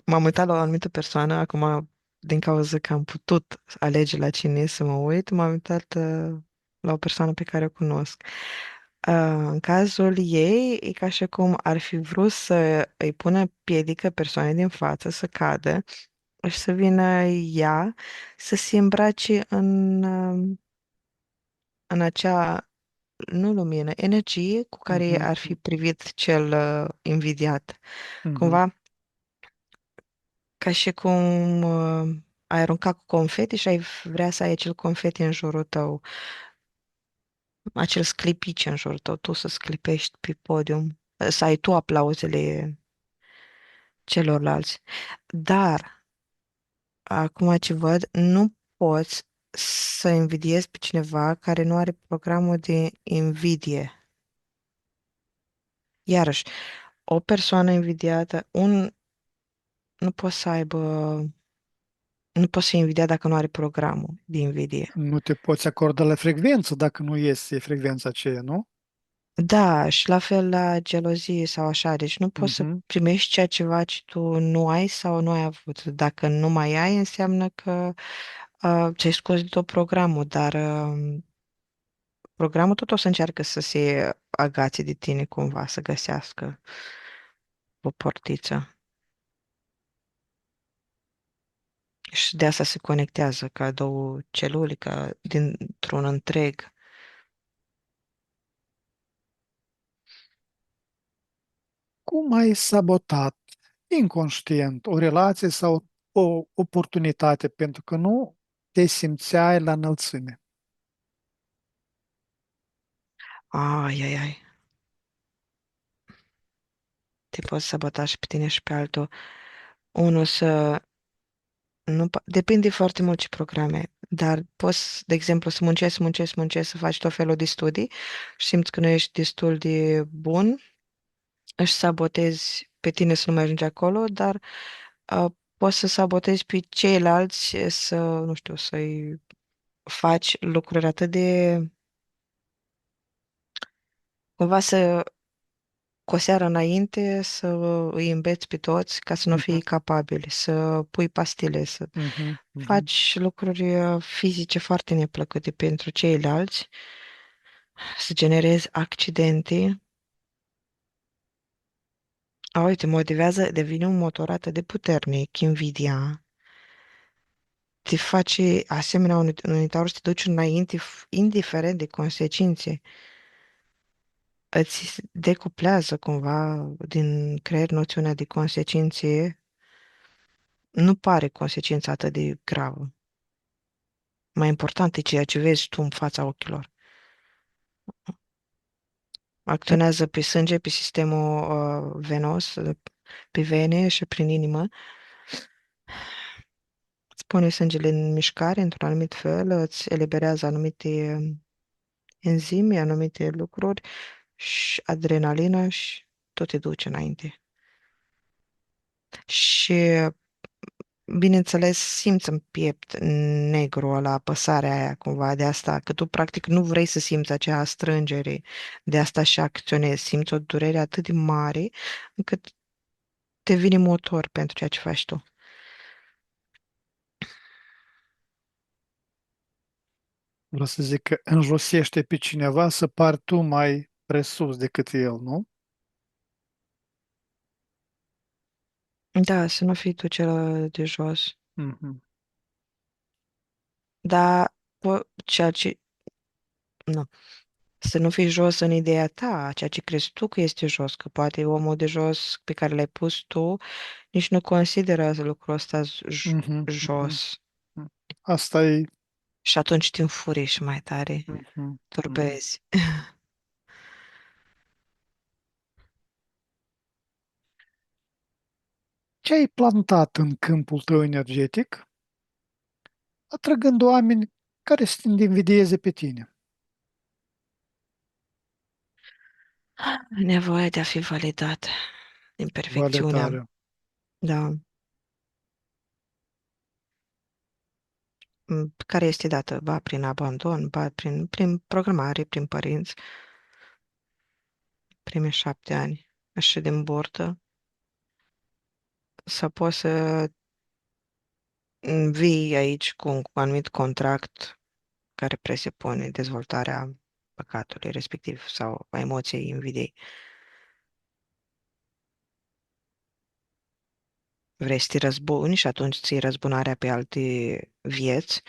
m-am uitat la o anumită persoană, acum, din cauza că am putut alege la cine să mă uit, m-am uitat la o persoană pe care o cunosc. În cazul ei, e ca și cum ar fi vrut să îi pună piedică persoanei din față să cadă și să vină ea să se îmbrace în acea, nu lumină, energie cu care Mhm, ar fi privit cel invidiat. mhm. Cumva ca și cum ai arunca cu confeti și ai vrea să ai acel confeti în jurul tău, acel sclipici în jurul tău, tu să sclipești pe podium, să ai tu aplauzele celorlalți. Dar, acum ce văd, nu poți să invidiezi pe cineva care nu are programul de invidie. Iarăși, o persoană invidiată, nu poate să aibă, nu poate să invidia dacă nu are programul de invidie. Nu te poți acorda la frecvență dacă nu este frecvența aceea, nu? Da, și la fel la gelozie sau așa, deci nu poți să Mhm. primești ceea ceva ce tu nu ai sau nu ai avut. Dacă nu mai ai, înseamnă că ți-ai scos din tot programul, dar programul tot o să încearcă să se agațe de tine cumva, să găsească o portiță. Și de asta se conectează ca două celule, ca dintr-un întreg. Cum ai sabotat inconștient o relație sau o oportunitate pentru că nu te simțeai la înălțime? Ai, ai, ai. Te poți sabota și pe tine și pe altul. Unul să nu, depinde foarte mult ce programe, dar poți, de exemplu, să muncești, să muncești, să muncești, să faci tot felul de studii și simți că nu ești destul de bun, își sabotezi pe tine să nu mai ajungi acolo, dar poți să sabotezi pe ceilalți să, nu știu, să-i faci lucruri atât de, cumva să, cu o seară înainte, să îi îmbeți pe toți ca să nu fie Mhm, capabili, să pui pastile, să mhm, mhm. faci lucruri fizice foarte neplăcute pentru ceilalți, să generezi accidente. Te motivează, devine un motor atât de puternic, invidia, te face asemenea un unitar să te duci înainte, indiferent de consecințe. Îți decuplează cumva din creier noțiunea de consecințe. Nu pare consecința atât de gravă. Mai important e ceea ce vezi tu în fața ochilor. Ce? Acționează pe sânge, pe sistemul venos, pe vene și prin inimă. Îți pune sângele în mișcare într-un anumit fel, îți eliberează anumite enzime, anumite lucruri și adrenalina și tot te duce înainte. Și, bineînțeles, simți în piept negru la apăsarea aia cumva de asta, că tu practic nu vrei să simți acea strângere, de asta și acționezi, simți o durere atât de mare încât te vine motor pentru ceea ce faci tu. Vreau să zic că înjosește pe cineva să pari tu mai presus decât el, nu? Da, să nu fii tu cel de jos. Mhm. Dar ceea ce... Nu. Să nu fii jos în ideea ta, ceea ce crezi tu că este jos, că poate omul de jos pe care l-ai pus tu nici nu consideră lucrul ăsta Mhm, mhm, jos. mhm. Asta e. Și atunci te înfurii și mai tare, Mhm, mhm. turbezi. Ce ai plantat în câmpul tău energetic, atrăgând oameni care să te invidieze pe tine? Nevoia de a fi validat, imperfecțiunea, Validare. da, care este dată, ba prin abandon, ba prin programare, prin părinți, primii 7 ani, și din burtă, să poți să vii aici cu un anumit contract care presupune dezvoltarea păcatului respectiv sau a emoției invidiei. Vrei să te răzbuni și atunci ții răzbunarea pe alte vieți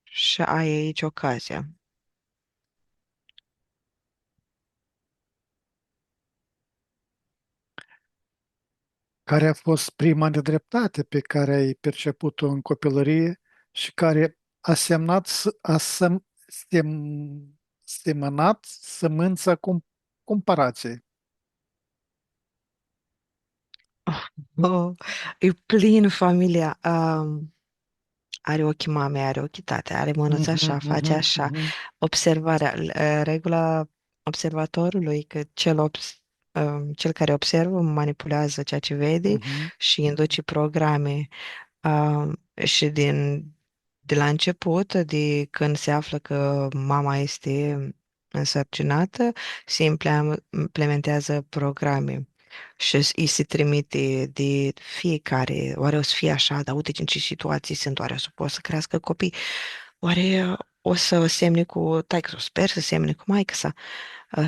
și ai aici ocazia. Care a fost prima nedreptate pe care ai perceput-o în copilărie și care a semnat, semănat sămânța comparației? Oh, e plin familia. Are ochii mamei, are ochii tate, are mânuța Mhm, așa, face mhm, așa. mhm, Observarea, regula observatorului, că cel care observă manipulează ceea ce vede mhm. și induce programe. Și de la început, de când se află că mama este însărcinată, se implementează programe și îi se trimite de fiecare, oare o să fie așa, dar uite în ce situații sunt, oare o să poată să crească copii, oare o să semne cu taică, sper să semne cu maică sa,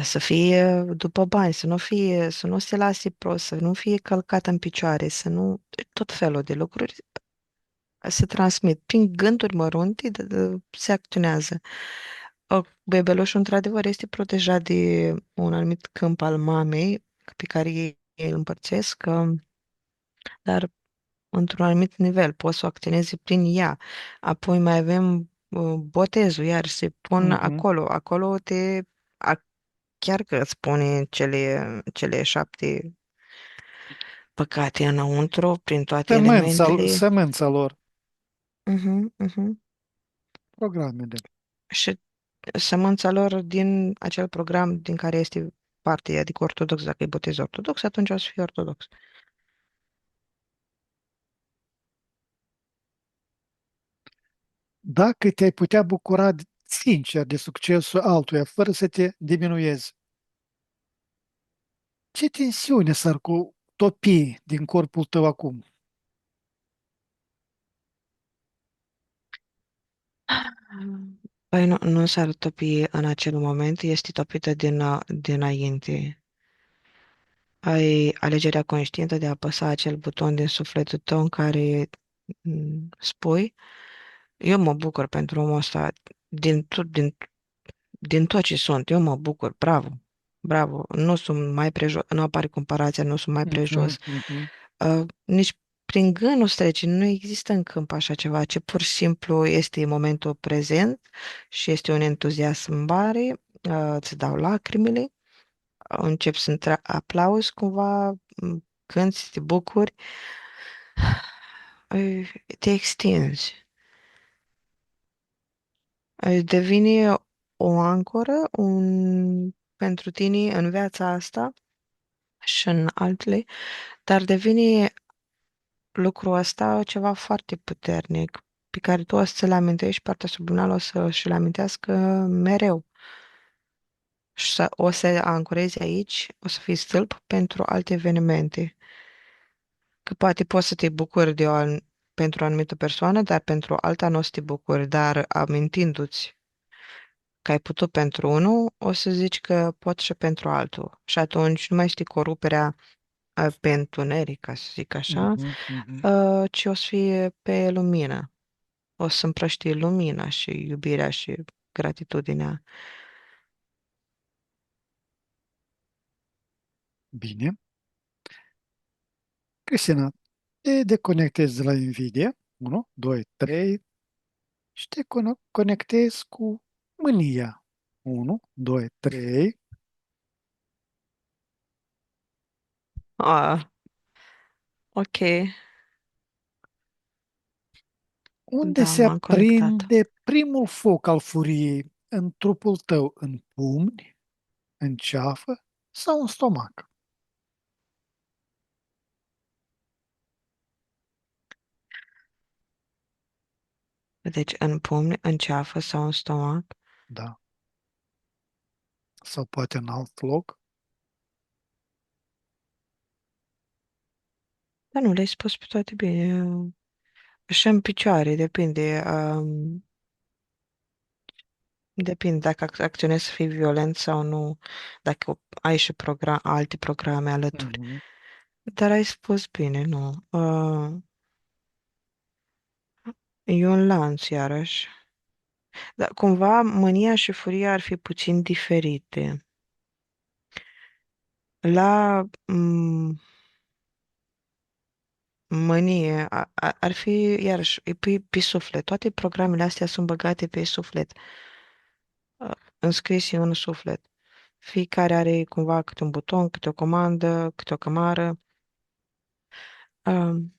să fie după bani, să nu se lase prost, să nu fie călcat în picioare, să nu, tot felul de lucruri se transmit. Prin gânduri mărunte se acționează. Bebelușul, într-adevăr, este protejat de un anumit câmp al mamei pe care ei îl împărțesc, dar într-un anumit nivel poți să o acționezi prin ea. Apoi mai avem botezul, iar se pun Mhm. acolo. Acolo chiar că îți pune cele 7 păcate înăuntru, prin toate elementele. Sămânța lor, Mhm, mhm. programele. Și sămânța lor din acel program din care este parte, adică ortodox, dacă e botez ortodox, atunci o să fie ortodox. Dacă te-ai putea bucura sincer de succesul altuia, fără să te diminuezi, ce tensiune s-ar topi din corpul tău acum? Păi nu s-ar topi în acel moment, este topită dinainte. Ai alegerea conștientă de a apăsa acel buton din sufletul tău în care spui, eu mă bucur pentru omul ăsta din tot ce sunt, eu mă bucur, bravo, bravo, nu sunt mai prejos, nu apare comparația, nu sunt mai Mhm, prejos, mhm. nici prin gândul să treci, nu există în câmp așa ceva, ci pur și simplu este momentul prezent și este un entuziasm mare, îți dau lacrimile, încep să aplauzi cumva, cânti, te bucuri, te extinzi, devine o ancoră pentru tine în viața asta și în altele, dar devine lucrul ăsta ceva foarte puternic pe care tu o să ți-l amintești, partea subliminală o să și-l amintească mereu. Și o să ancorezi aici, o să fii stâlp pentru alte evenimente. Că poate poți să te bucuri pentru o anumită persoană, dar pentru alta nu o să te bucuri, dar amintindu-ți că ai putut pentru unul, o să zici că poți și pentru altul. Și atunci nu mai știi coruperea pe întuneric, ca să zic așa, Mhm, mhm. ci o să fie pe lumină. O să împrăștie lumina și iubirea și gratitudinea. Bine. Cristina, te deconectezi de la invidie, 1, 2, 3, și te conectezi cu mânia. 1, 2, 3. Ah, ok, Unde da, se m-am conectat. aprinde primul foc al furiei? În trupul tău, în pumni, în ceafă sau în stomac? Deci în pumni, în ceafă sau în stomac? Da. Sau poate în alt loc? Dar nu le-ai spus pe toate bine. Și în picioare, depinde. Depinde dacă acționezi să fii violent sau nu, dacă ai și alte programe alături. Mhm. Dar ai spus bine, nu. E un lanț, iarăși. Dar cumva mânia și furia ar fi puțin diferite. La mânie ar fi, iarăși, e pe suflet. Toate programele astea sunt băgate pe suflet, înscrise în suflet. Fiecare are cumva câte un buton, câte o comandă, câte o cămară. Um,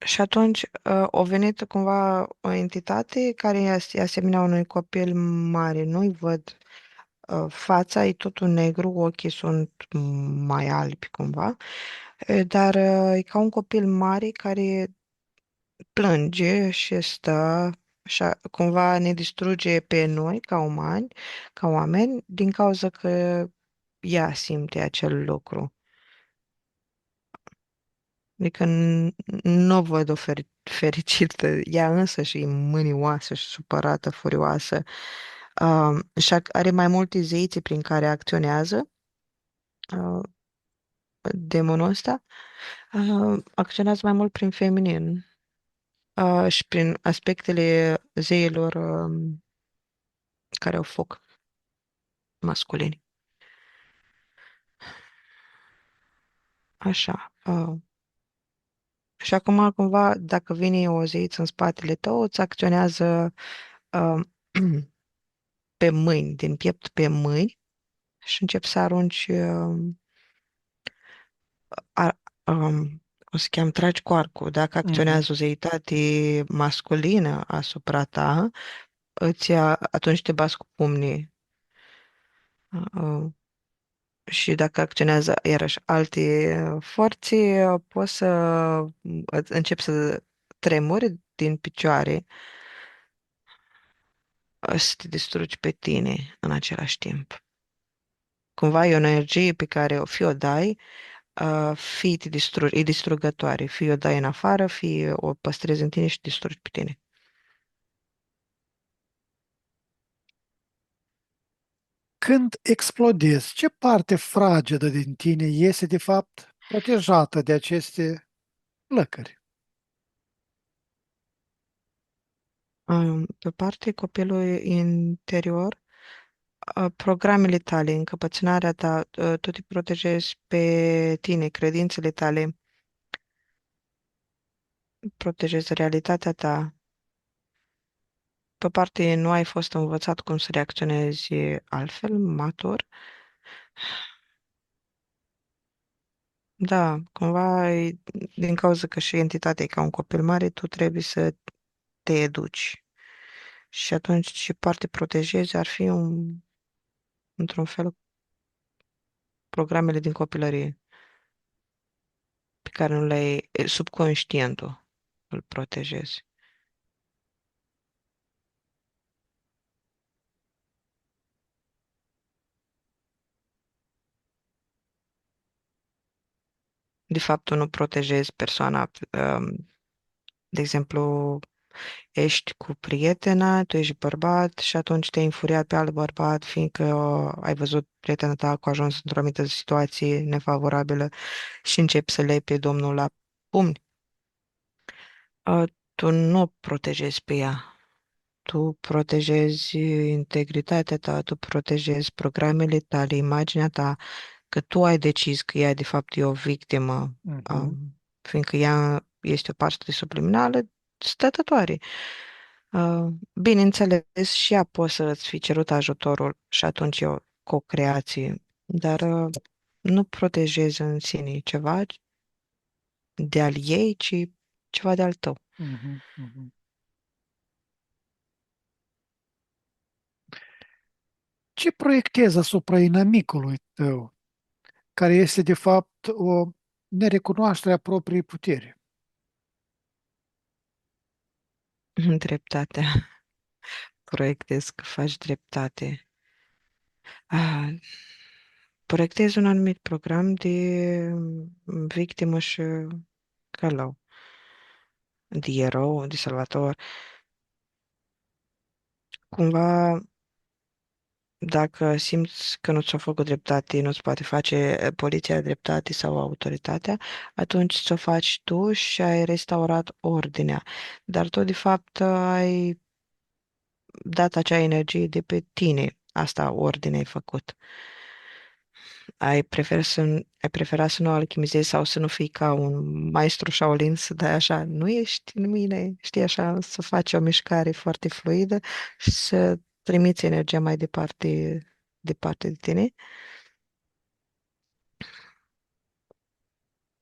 și atunci a venit cumva o entitate care e asemenea unui copil mare. Nu-i văd fața, e totul negru, ochii sunt mai albi cumva, dar e ca un copil mare care plânge și stă și cumva ne distruge pe noi ca umani, ca oameni, din cauza că ea simte acel lucru. Adică nu o văd o fericită, ea însă și e mânioasă și supărată, furioasă. Și are mai multe zeițe prin care acționează uh, demonul ăsta. Acționează mai mult prin feminin și prin aspectele zeilor care au foc masculini. Așa. Și acum, cumva, dacă vine o zeiță în spatele tău, îți acționează uh, pe mâini, din piept pe mâini și începi să arunci, a, cum se cheamă, tragi cu arcul. Dacă Mhm. acționează o zeitate masculină asupra ta, atunci te bați cu pumnii. Uh, și dacă acționează iarăși alte forțe, poți să începi să tremuri din picioare, să te distrugi pe tine în același timp. Cumva e o energie pe care fie o dai, fie te distrugi, e distrugătoare, fie o dai în afară, fie o păstrezi în tine și te distrugi pe tine. Când explodezi, ce parte fragedă din tine iese de fapt protejată de aceste flăcări? Pe parte, copilul interior, programele tale, încăpățânarea ta, tu te protejezi pe tine, credințele tale, protejezi realitatea ta. Pe parte, nu ai fost învățat cum să reacționezi altfel, matur. Da, cumva, din cauza că și entitatea e ca un copil mare, tu trebuie să te educi. Și atunci ce parte protejezi ar fi într-un fel, programele din copilărie pe care nu le-ai, subconștientul îl protejezi. De fapt, tu nu protejezi persoana, de exemplu, ești cu prietena, tu ești bărbat și atunci te-ai înfuriat pe alt bărbat, fiindcă ai văzut prietena ta că a ajuns într-o anumită situație nefavorabilă și începi să le pe domnul la pumni. Tu nu protejezi pe ea. Tu protejezi integritatea ta, tu protejezi programele tale, imaginea ta, că tu ai decis că ea de fapt e o victimă, Mhm, fiindcă ea este o parte subliminală stătătoare. Bineînțeles, și ea poate să îți fi cerut ajutorul și atunci e o co-creație, dar nu protejezi în sine ceva de al ei, ci ceva de al tău. mhm, mhm. Ce proiectezi asupra inamicului tău, care este de fapt o nerecunoaștere a propriei puteri? Dreptatea. Proiectezi că faci dreptate. Ah, proiectezi un anumit program de victimă și călău, de erou, de salvator. Cumva, dacă simți că nu ți-o făcut dreptate, nu-ți poate face poliția dreptate sau autoritatea, atunci ți-o faci tu și ai restaurat ordinea. Dar tu, de fapt, ai dat acea energie de pe tine. Asta ordine ai făcut. Ai prefera să nu alchimizezi sau să nu fii ca un maestru Shaolin, să dai așa, nu ești în mine, știi așa, să faci o mișcare foarte fluidă și să trimiți energia mai departe de tine.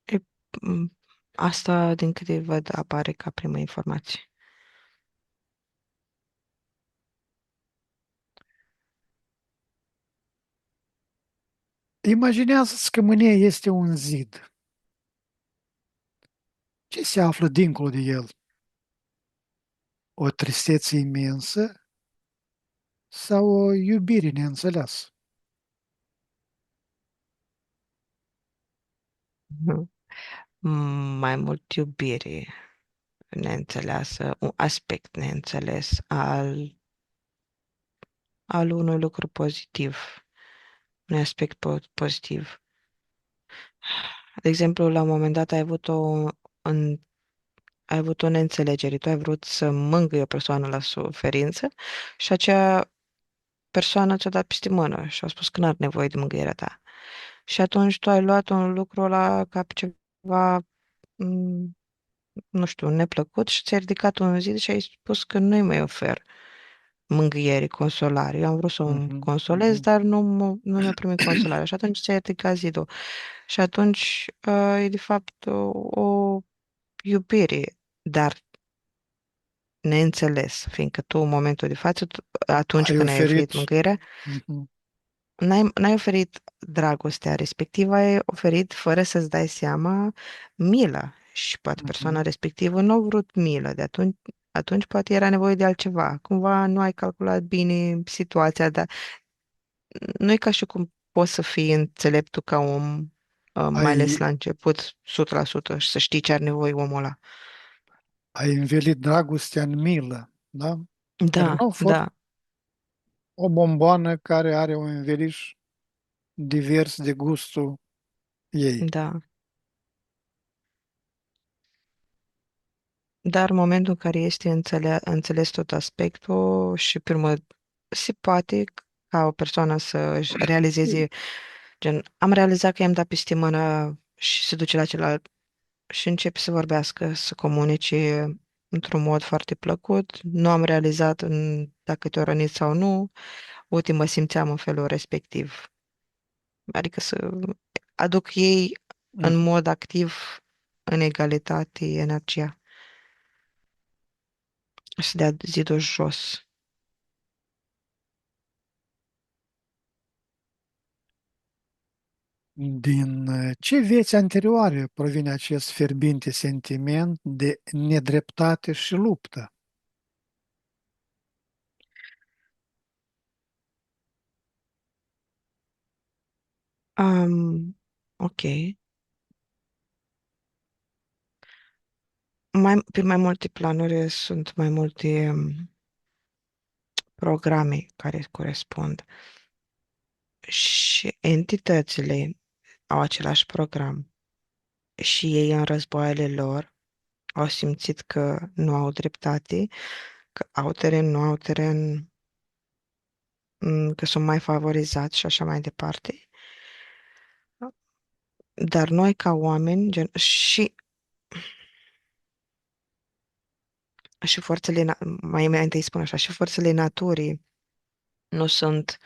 E, m, asta, din câte văd, apare ca prima informație. Imaginează-ți că mânia este un zid. Ce se află dincolo de el? O tristețe imensă sau o iubire neînțeleasă? Mhm. Mai mult iubire neînțeleasă, un aspect neînțeles al unui lucru pozitiv, un aspect pozitiv. De exemplu, la un moment dat în, ai avut o neînțelegere, tu ai vrut să mângâi o persoană la suferință și acea persoană ți-a dat peste mână și a spus că n-are nevoie de mângâierea ta. Și atunci tu ai luat un lucru ăla ca pe ceva, m, nu știu, neplăcut și ți-ai ridicat un zid și ai spus că nu-i mai ofer mângâiere, consolare. Eu am vrut să o Mhm, consolez, mhm. dar nu mi-a primit consolare. Și atunci ți-ai ridicat zidul. Și atunci e de fapt o iubire, dar neînțeles, fiindcă tu în momentul de față, atunci Ai când ai oferit. oferit mângâierea, Mhm, n-ai oferit dragostea respectivă, ai oferit fără să-ți dai seama milă. Și poate persoana mhm. respectivă nu a vrut milă, de atunci poate era nevoie de altceva. Cumva nu ai calculat bine situația, dar nu e ca și cum poți să fii înțeleptul ca om, mai ales Ai, la început, 100% și să știi ce are nevoie omul ăla. ai învelit dragostea în milă, da? Care nu Da, a fost da, o bomboană care are un înveliș divers de gustul ei. da. Dar în momentul în care este înțeles tot aspectul și pe urmă se poate ca o persoană să își realizeze, gen, am realizat că i-am dat peste mână și se duce la celălalt și începe să vorbească, să comunice într-un mod foarte plăcut. Nu am realizat dacă te-o rănit sau nu, uite, mă simțeam în felul respectiv. Adică să aduc ei în Mhm. mod activ, în egalitate, energia și să dea zidul jos. Din ce vieți anterioare provine acest fierbinte sentiment de nedreptate și luptă? Ok. Pe mai multe planuri sunt mai multe programe care corespund și entitățile au același program și ei în războaiele lor au simțit că nu au dreptate, că au teren, nu au teren, că sunt mai favorizați și așa mai departe. Dar noi ca oameni și forțele, mai întâi spun așa, și forțele naturii nu sunt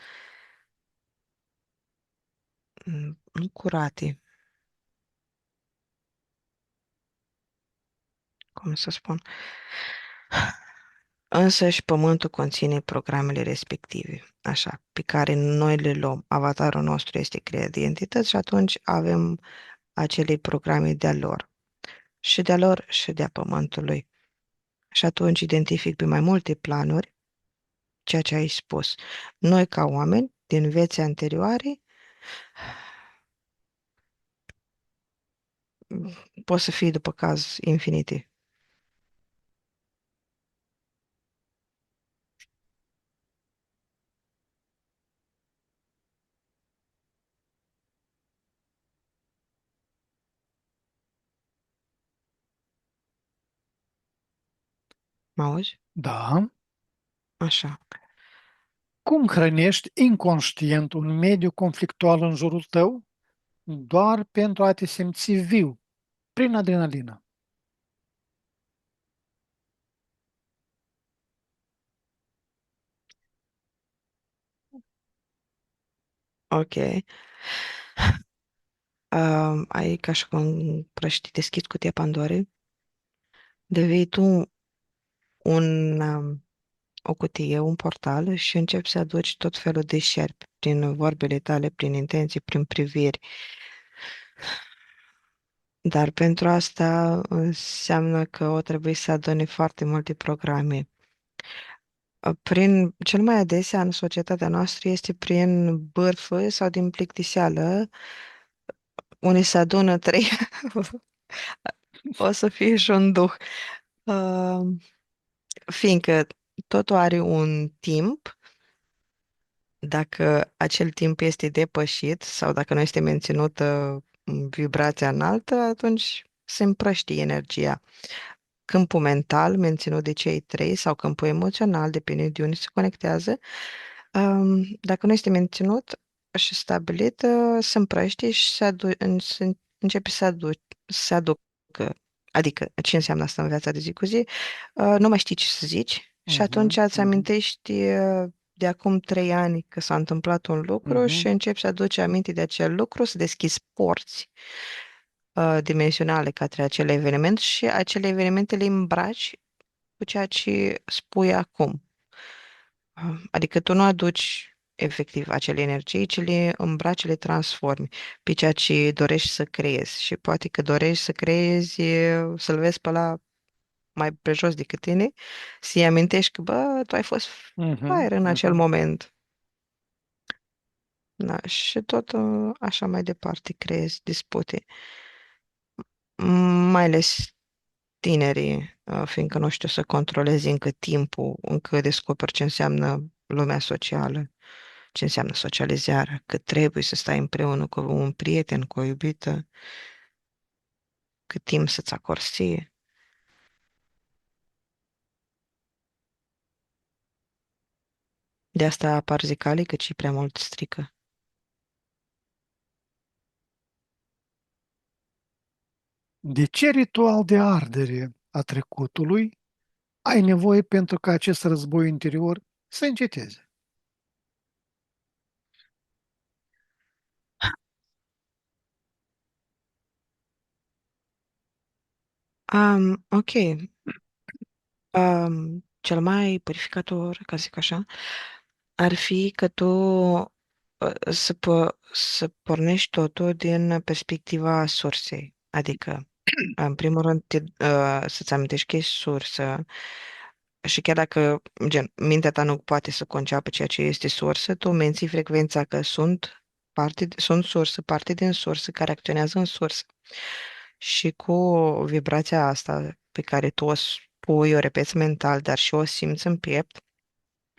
nu curate, cum să spun. Însă și pământul conține programele respective, așa, pe care noi le luăm. Avatarul nostru este creat de entități și atunci avem acele programe de-a lor. Și de-a lor și de-a pământului. Și atunci identific pe mai multe planuri ceea ce ai spus. Noi, ca oameni, din vieți anterioare, pot să fie, după caz, infinite. Mă auzi? Da. Așa. Cum hrănești inconștient un mediu conflictual în jurul tău doar pentru a te simți viu, prin adrenalină? Ok. Ai ca și cum prăști deschid cutia Pandorei, devii tu un, o cutie, un portal și începi să aduci tot felul de șerpi prin vorbele tale, prin intenții, prin priviri. Dar pentru asta înseamnă că o trebuie să adune foarte multe programe. Cel mai adesea în societatea noastră este prin bârfă sau din plictiseală. Unii se adună trei, o să fie și un duh. Uh, Fiindcă totul are un timp, dacă acel timp este depășit sau dacă nu este menținută vibrația înaltă, atunci se împrăștie energia. Câmpul mental menținut de cei trei sau câmpul emoțional, depinde de unde se conectează, dacă nu este menținut și stabilit, se împrăștie și începe să aducă. Adică, ce înseamnă asta în viața de zi cu zi? Nu mai știi ce să zici și atunci Mhm, îți mhm, amintești de acum 3 ani că s-a întâmplat un lucru și mhm, începi să aduci aminte de acel lucru, să deschizi porți dimensionale către acel eveniment și acele evenimente le îmbraci cu ceea ce spui acum. Adică tu nu aduci efectiv acele energii, ci le îmbraci, le transformi pe ceea ce dorești să creezi. Și poate că dorești să creezi, să-l vezi pe la mai prejos decât tine, să-i amintești că, bă, tu ai fost mhm, fraier în acel mhm. moment. Da, și tot așa mai departe creezi dispute. Mai ales tinerii, fiindcă nu știu să controlezi încă timpul, încă descoperi ce înseamnă lumea socială, ce înseamnă socializarea, că trebuie să stai împreună cu un prieten, cu o iubită, cât timp să-ți acorzi ție. De asta apar zicale că și prea mult strică. De ce ritual de ardere a trecutului ai nevoie pentru ca acest război interior să înceteze? Ok. Cel mai purificator, ca să zic așa, ar fi că tu să pornești totul din perspectiva sursei. Adică, în primul rând, să-ți amintești că ești sursă și chiar dacă, gen, mintea ta nu poate să conceapă ceea ce este sursă, tu menții frecvența că sunt sursă, parte din sursă care acționează în sursă. Și cu vibrația asta pe care tu o spui, o repeți mental, dar și o simți în piept,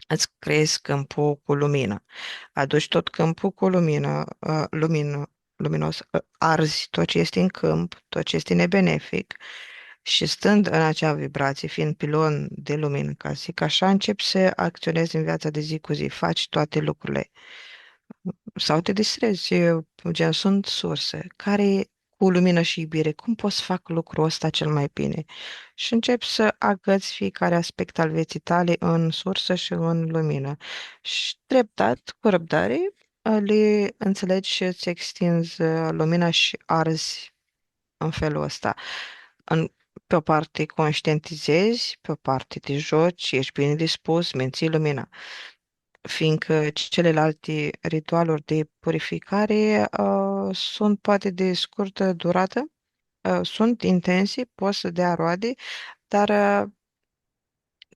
îți creezi câmpul cu lumină. Aduci tot câmpul cu luminos, arzi tot ce este în câmp, tot ce este nebenefic și stând în acea vibrație, fiind pilon de lumină, ca să zic așa, începi să acționezi în viața de zi cu zi, faci toate lucrurile. Sau te distrezi, gen, sunt surse care cu lumină și iubire, cum pot să fac lucrul ăsta cel mai bine? Și începi să agăți fiecare aspect al vieții tale în sursă și în lumină. Și treptat, cu răbdare, le înțelegi și îți extinzi lumina și arzi în felul ăsta. În, pe o parte conștientizezi, pe o parte te joci, ești bine dispus, menții lumina, fiindcă celelalte ritualuri de purificare sunt poate de scurtă durată, sunt intense, pot să dea roade, dar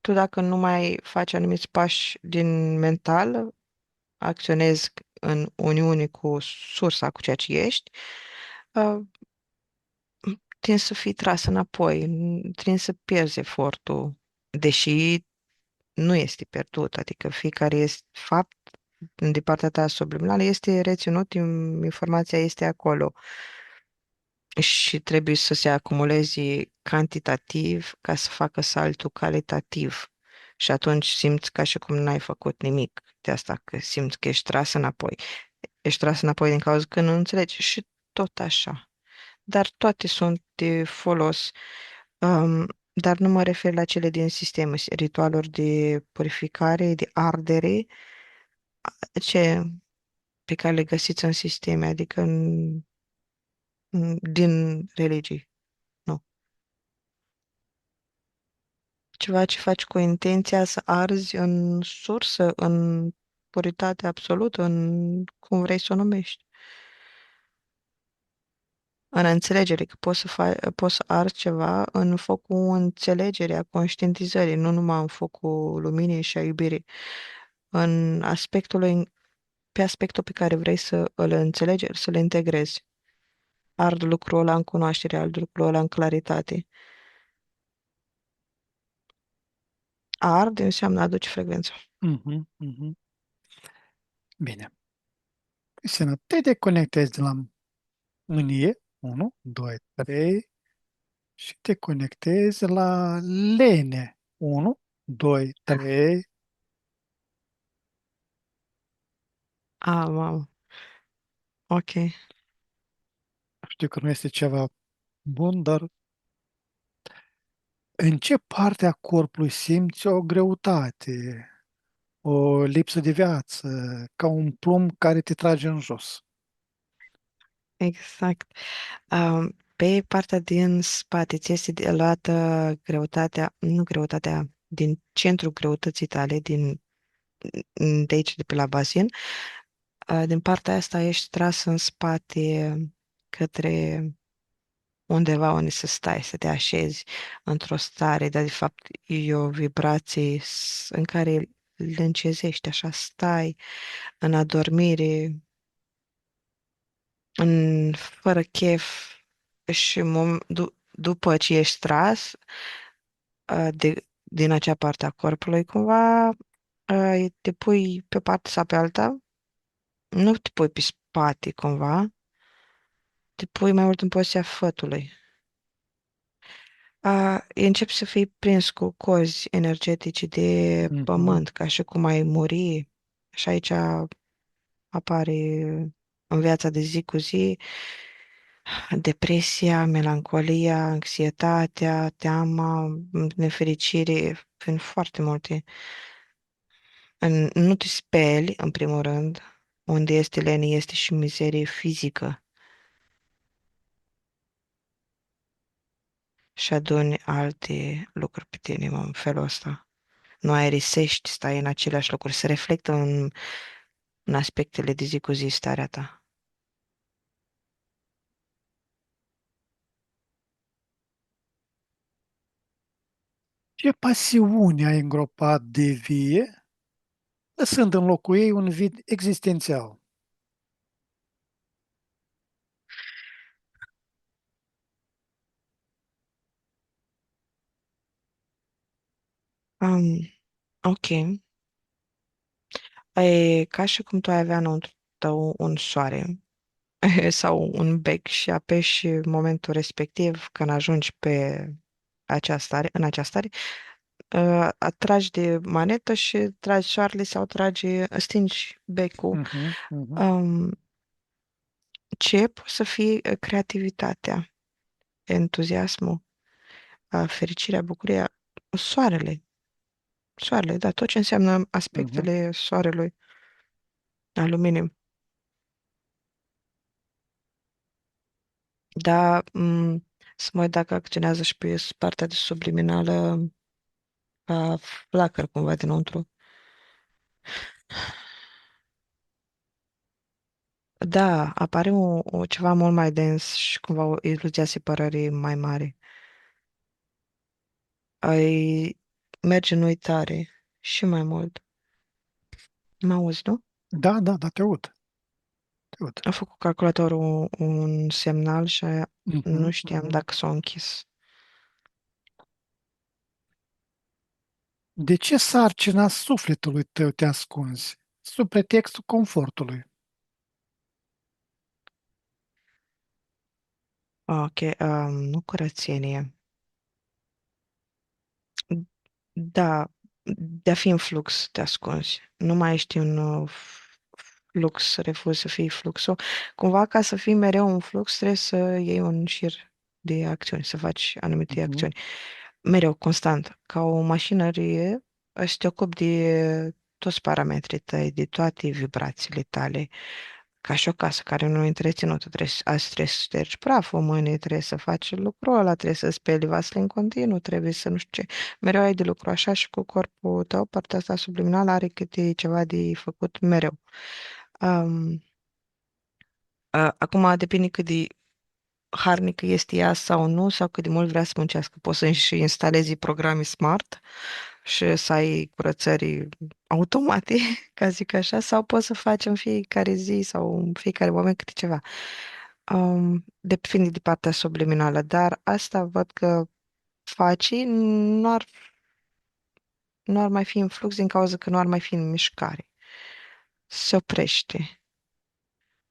tu dacă nu mai faci anumiți pași din mental, acționezi în uniune cu sursa, cu ceea ce ești, uh, tind să fii tras înapoi, tind să pierzi efortul, deși nu este pierdut, adică fiecare este fapt de partea ta subliminală este reținut, informația este acolo și trebuie să se acumuleze cantitativ ca să facă saltul calitativ. Și atunci simți ca și cum n-ai făcut nimic de asta, că simți că ești tras înapoi. Ești tras înapoi din cauza că nu înțelegi și tot așa. Dar toate sunt de folos. Dar nu mă refer la cele din sistem, ritualuri de purificare, de ardere, ce pe care le găsiți în sisteme, adică din religii. Nu. Ceva ce faci cu intenția să arzi în sursă, în puritate absolută, în cum vrei să o numești. În înțelegere că poți să arzi ceva în focul înțelegerii, a conștientizării, nu numai în focul luminii și a iubirii. În pe aspectul pe care vrei să îl înțelegi, să-l integrezi. Ard lucrul ăla în cunoaștere, ard lucrul ăla în claritate. A arde înseamnă a aduce frecvență. Mhm, mhm. Bine. Cristina, te deconectezi de la mânie, 1, 2, 3, și te conectezi la lene, 1, 2, 3. Wow. Ok. Știu că nu este ceva bun, dar în ce parte a corpului simți o greutate, o lipsă de viață, ca un plumb care te trage în jos? Exact. Pe partea din spate ți este luată greutatea, nu greutatea, din centrul greutății tale, de aici, de pe la bazin. Din partea asta ești tras în spate către undeva unde să stai, să te așezi într-o stare, dar de fapt e o vibrație în care îl încezești, așa stai în adormire, fără chef și după ce ești tras din acea parte a corpului, cumva te pui pe partea sau pe alta, nu te pui pe spate cumva, te pui mai mult în poziția fătului. Începi să fii prins cu cozi energetice de Mhm. pământ, ca și cum ai muri. Și aici apare în viața de zi cu zi Depresia, melancolia, anxietatea, teama, nefericire, fiind foarte multe. Nu te speli, în primul rând, unde este lene, este și mizerie fizică și aduni alte lucruri pe tine, mă, în felul ăsta. Nu aerisești, stai în aceleași locuri, se reflectă în aspectele de zi cu zi starea ta. Ce pasiune ai îngropat de vie, lăsând în locul ei un vid existențial? Ok. E ca și cum tu ai avea înăuntru tău un soare sau un bec și apeși în momentul respectiv când ajungi pe în această stare, atragi de manetă și tragi soarele sau stingi becul. Mhm, mhm, Um, ce poate să fie creativitatea, entuziasmul, fericirea, bucuria, soarele. Soarele, da, tot ce înseamnă mhm. aspectele soarelui, aluminim. Da, să mă uit dacă acționează și pe partea de subliminală a flacăr cumva dinăuntru. Da, apare ceva mult mai dens și cumva o iluzia separării mai mare. Ai merge în uitare și mai mult. Mă auzi, nu? Da, da, da, te aud. Te aud. A făcut calculatorul un semnal și nu Mhm, știam mhm. dacă s-a închis. De ce sarcina sufletului tău te ascunzi? Sub pretextul confortului. Ok, nu curățenie. Da, de a fi în flux te ascunzi. Nu mai ești în flux, refuzi să fii fluxul. Cumva, ca să fii mereu în flux, trebuie să iei un șir de acțiuni, să faci anumite Mhm, acțiuni. Mereu, constant. Ca o mașinărie, să te ocupi de toți parametrii tăi, de toate vibrațiile tale, ca și o casă care nu e întreținută. Azi trebuie să ștergi praful, mâine trebuie să faci lucrul ăla, trebuie să speli vasele în continuu, trebuie să nu știu ce. Mereu ai de lucru așa și cu corpul tău, partea asta subliminală are câte ceva de făcut mereu. Um, Acum depinde cât de harnică este ea sau nu, sau cât de mult vrea să muncească. Poți să-și instalezi programe smart și să ai curățări automate, ca zic așa, sau poți să faci în fiecare zi sau în fiecare moment câte ceva. Depinde de partea subliminală, dar asta văd că faci, nu ar mai fi în flux din cauza că nu ar mai fi în mișcare. Se oprește,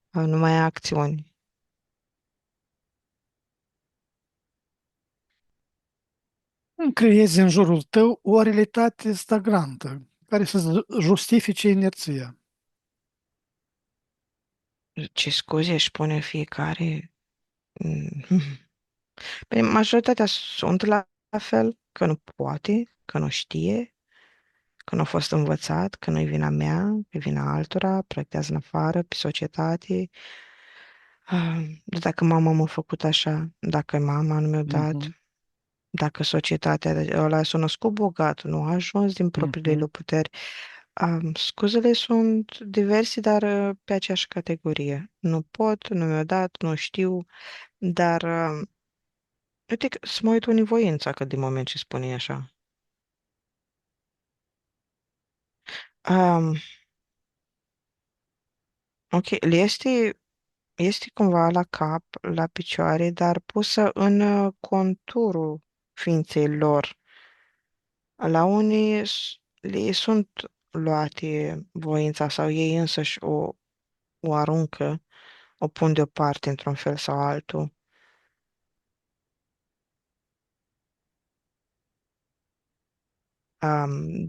nu mai ai acțiuni. Cum creezi în jurul tău o realitate stagrantă care să justifice inerția? Ce scuze își pune fiecare? Mm. Păi majoritatea sunt la fel, că nu poate, că nu știe, că nu a fost învățat, că nu-i vina mea, e vina altora, proiectează în afară, pe societate. Dacă mama m-a făcut așa, dacă mama nu mi-a dat, Mhm, dacă societatea ăla s-a născut bogat, nu a ajuns din propriile mhm. lui puteri. Scuzele sunt diverse, dar pe aceeași categorie. Nu pot, nu mi-a dat, nu știu, dar uite, să mă uit în voința că din moment ce spune așa. Um, ok, este cumva la cap, la picioare, dar pusă în conturul ființei lor. La unii le sunt luate voința sau ei însăși o aruncă, o pun deoparte într-un fel sau altul.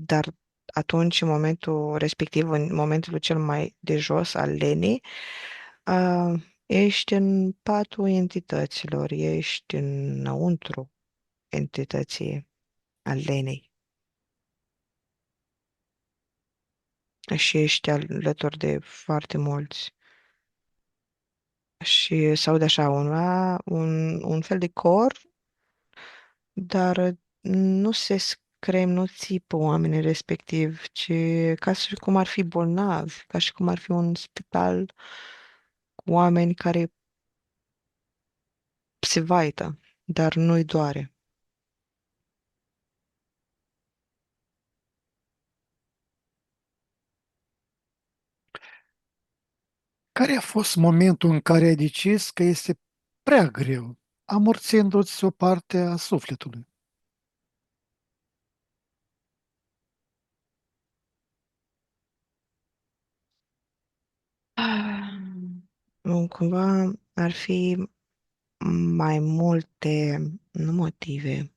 Dar atunci, în momentul respectiv, în momentul cel mai de jos al lenii, Ești în patul entităților, ești înăuntru entității alenei și ești alături de foarte mulți. Și se aude așa un fel de cor, dar nu se screm, nu țipă oamenii respectiv, ci ca și cum ar fi bolnavi, ca și cum ar fi un spital cu oameni care se vaită, dar nu-i doare. Care a fost momentul în care ai decis că este prea greu, amorțindu-ți o parte a sufletului? Nu, cumva ar fi mai multe, nu motive,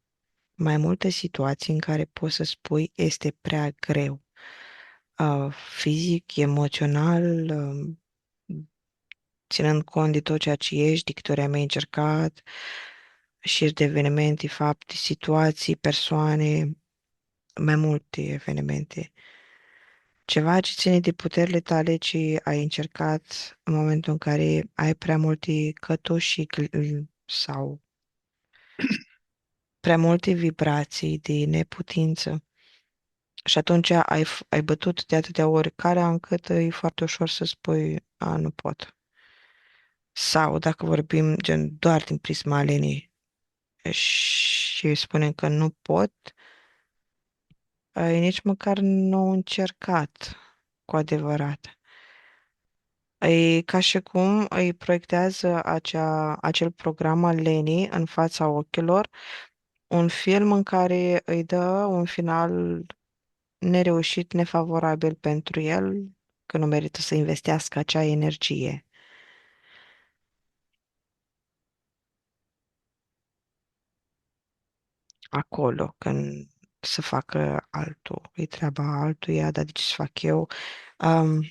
mai multe situații în care poți să spui este prea greu. Fizic, emoțional, ținând cont de tot ceea ce ești, de câte ori ai mai încercat, și de evenimente, fapte, situații, persoane, mai multe evenimente. Ceva ce ține de puterile tale ce ai încercat în momentul în care ai prea multe cătuși sau prea multe vibrații de neputință. Și atunci ai bătut de atâtea ori calea încât e foarte ușor să spui, nu pot. Sau dacă vorbim gen doar din prisma alenii și spunem că nu pot, nici măcar nu au încercat cu adevărat. E ca și cum îi proiectează acel program al lenii în fața ochilor, un film în care îi dă un final nereușit, nefavorabil pentru el, că nu merită să investească acea energie acolo, când să facă altul. E treaba altuia, dar de ce să fac eu? Um,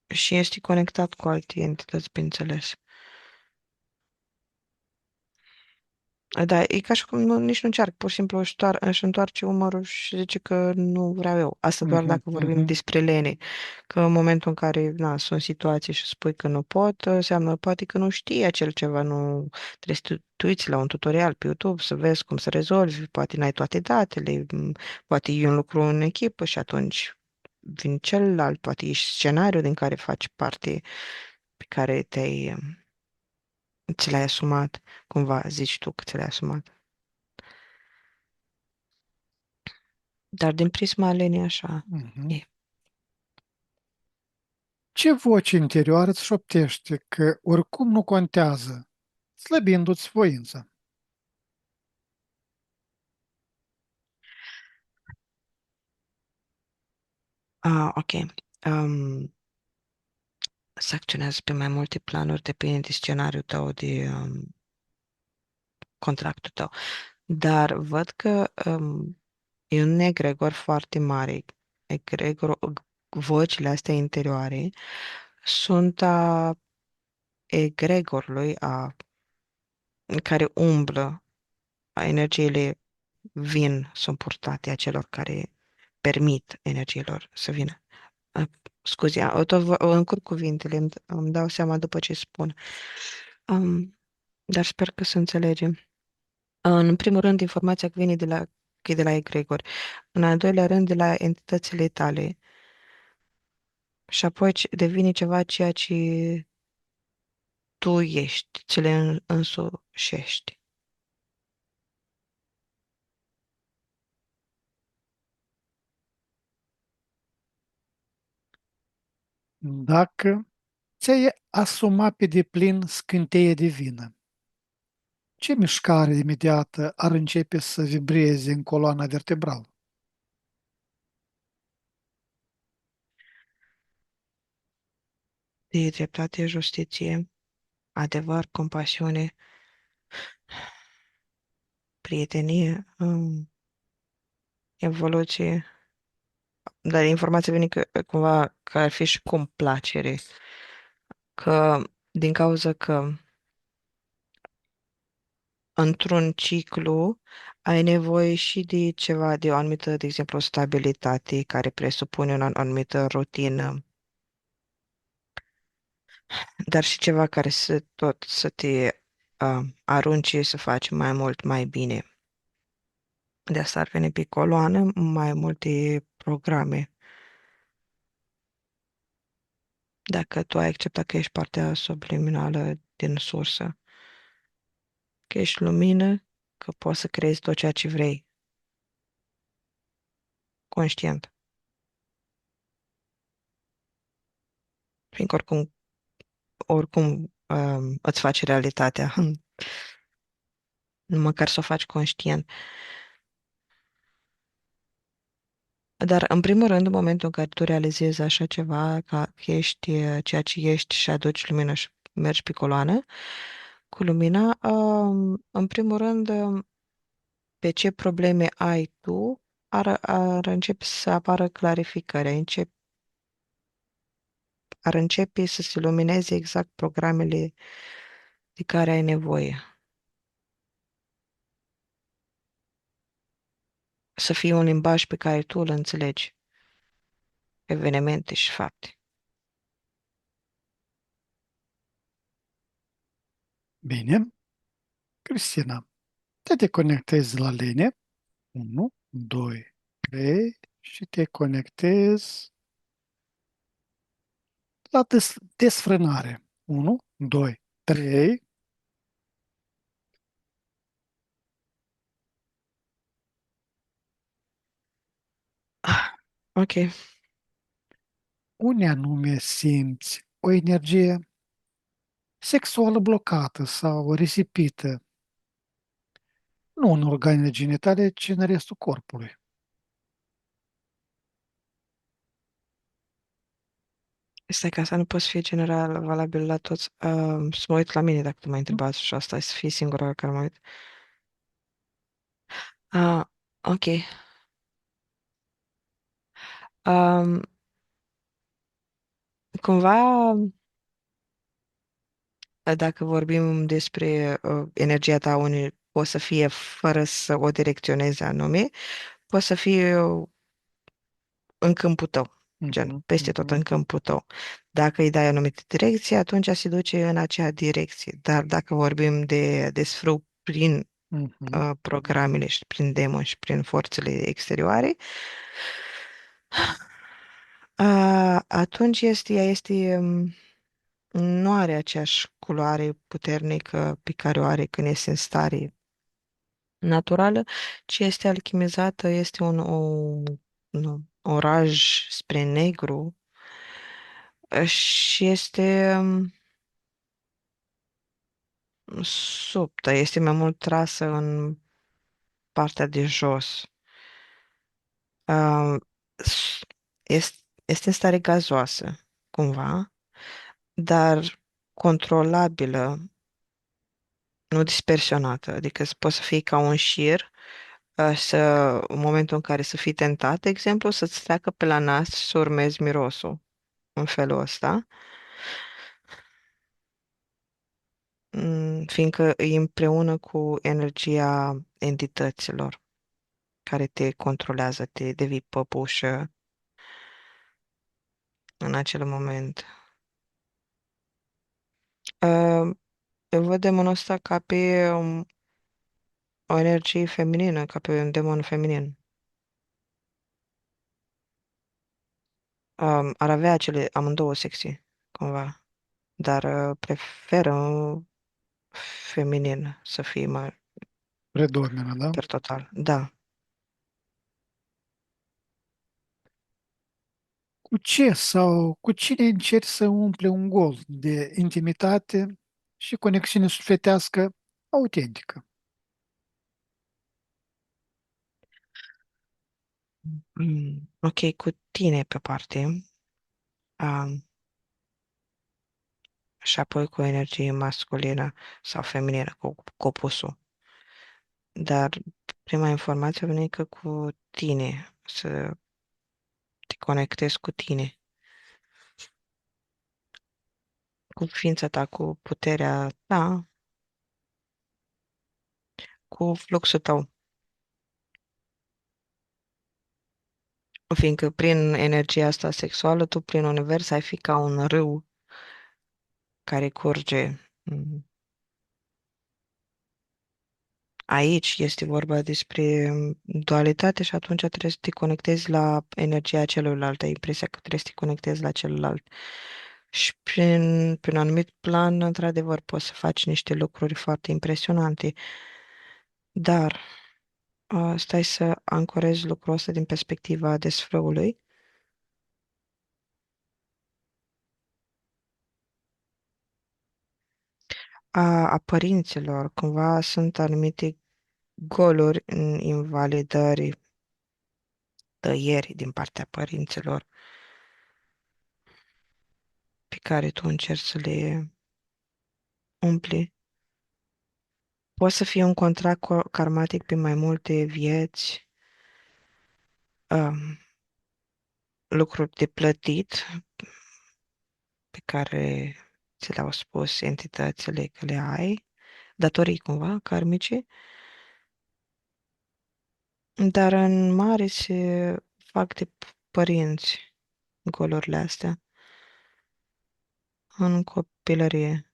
și este conectat cu alte entități, bineînțeles. Da, e ca și cum nici nu încearcă, pur și simplu își întoarce umărul și zice că nu vreau eu. Asta doar Mhm, dacă vorbim mhm. despre lene. Că în momentul în care sunt situații și spui că nu pot, înseamnă poate că nu știi acel ceva, nu trebuie să te uiți la un tutorial pe YouTube să vezi cum să rezolvi, poate n-ai toate datele, poate e un lucru în echipă și atunci vine celălalt, poate ești scenariu din care faci parte, pe care ți l-ai asumat, cumva zici tu că ți l-ai asumat. Dar din prisma Lenii așa Mhm. e. Ce voce interioară îți șoptește că oricum nu contează, slăbindu-ți voința? Ok. Um, să acționează pe mai multe planuri, depinde de scenariul tău, de contractul tău. Dar văd că e un egregor foarte mare. Egregor, vocile astea interioare sunt a egregorului care umblă, a energiile sunt purtate a celor care permit energiilor să vină. A, Scuze, încurc cuvintele, îmi dau seama după ce spun. Um, dar sper că să înțelegem. În primul rând, informația că vine că e de la egregori. În al doilea rând, de la entitățile tale. Și apoi devine ceva ceea ce tu ești, ce le însușești. Dacă ți-ai asumat pe deplin scânteie divină, ce mișcare imediată ar începe să vibreze în coloana vertebrală? De dreptate, justiție, adevăr, compasiune, prietenie, evoluție. Dar informația vine cumva că ar fi și complacere. Că din cauza că într-un ciclu ai nevoie și de ceva, de o anumită, de exemplu, stabilitate care presupune o anumită rutină, dar și ceva care să te arunce să faci mai mult, mai bine. De asta ar veni pe coloană mai multe programe. Dacă tu ai acceptat că ești partea subliminală din sursă, că ești lumină, că poți să creezi tot ceea ce vrei, conștient. Fiindcă oricum îți faci realitatea, măcar să o faci conștient. Dar, în primul rând, în momentul în care tu realizezi așa ceva, că ești ceea ce ești și aduci lumină și mergi pe coloană, cu lumina, în primul rând, pe ce probleme ai tu, ar începe să apară clarificări, ar începe să se lumineze exact programele de care ai nevoie. Să fie un limbaj pe care tu îl înțelegi, evenimente și fapte. Bine. Cristina, te deconectezi la linie. 1, 2, 3 și te conectezi la desfrânare. 1, 2, 3. Ah, ok. Unde anume simți o energie sexuală blocată sau risipită, nu în organele genitale, ci în restul corpului. Stai că asta nu poate fi general valabil la toți. Să mă uit la mine dacă tu m-ai întrebat și asta să fie singura care mă uit. Ah, ok. Um, cumva, dacă vorbim despre energia ta, unde o să fie fără să o direcționezi anume, poate să fie în câmpul tău, gen, Mhm, peste tot în mhm, câmpul tău. Dacă îi dai anumite direcții, atunci se duce în acea direcție. Dar dacă vorbim de desfrâu prin mhm. programele și prin demoni și prin forțele exterioare, atunci ea este, nu are aceeași culoare puternică pe care o are când este în stare naturală, ci este alchimizată, este un oraj spre negru și este subtă, este mai mult trasă în partea de jos. Uh, s- este în stare gazoasă, cumva, dar controlabilă, nu dispersionată, adică poate să fie ca un șir, în momentul în care să fii tentat, de exemplu, să-ți treacă pe la nas și să urmezi mirosul în felul ăsta, fiindcă e împreună cu energia entităților care te controlează, te devii păpușă în acel moment. Uh, Eu văd demonul ăsta ca pe o energie feminină, ca pe un demon feminin. Ar avea amândouă secții, cumva, dar preferă feminin să fie mai Predomină, da? per total. Da. Cu ce sau cu cine încerci să umple un gol de intimitate și conexiune sufletească autentică? Ok, cu tine pe parte, um, și apoi cu energie masculină sau feminină, cu opusul. Dar prima informație a venit că cu tine, să te conectezi cu tine. cu ființa ta, cu puterea ta, cu fluxul tău. Fiindcă prin energia asta sexuală, tu prin univers ai fi ca un râu care curge. Mm. Aici este vorba despre dualitate și atunci trebuie să te conectezi la energia celuilalt, ai impresia că trebuie să te conectezi la celălalt. Și prin un anumit plan, într-adevăr, poți să faci niște lucruri foarte impresionante, dar stai să ancorezi lucrul ăsta din perspectiva desfrâului. A părinților, cumva sunt anumite goluri, invalidări, tăieri din partea părinților pe care tu încerci să le umpli. Poate să fie un contract karmatic pe mai multe vieți, um, lucruri de plătit pe care ți le-au spus entitățile că le ai, datorii cumva karmice, dar în mare se fac de părinți golurile astea în copilărie.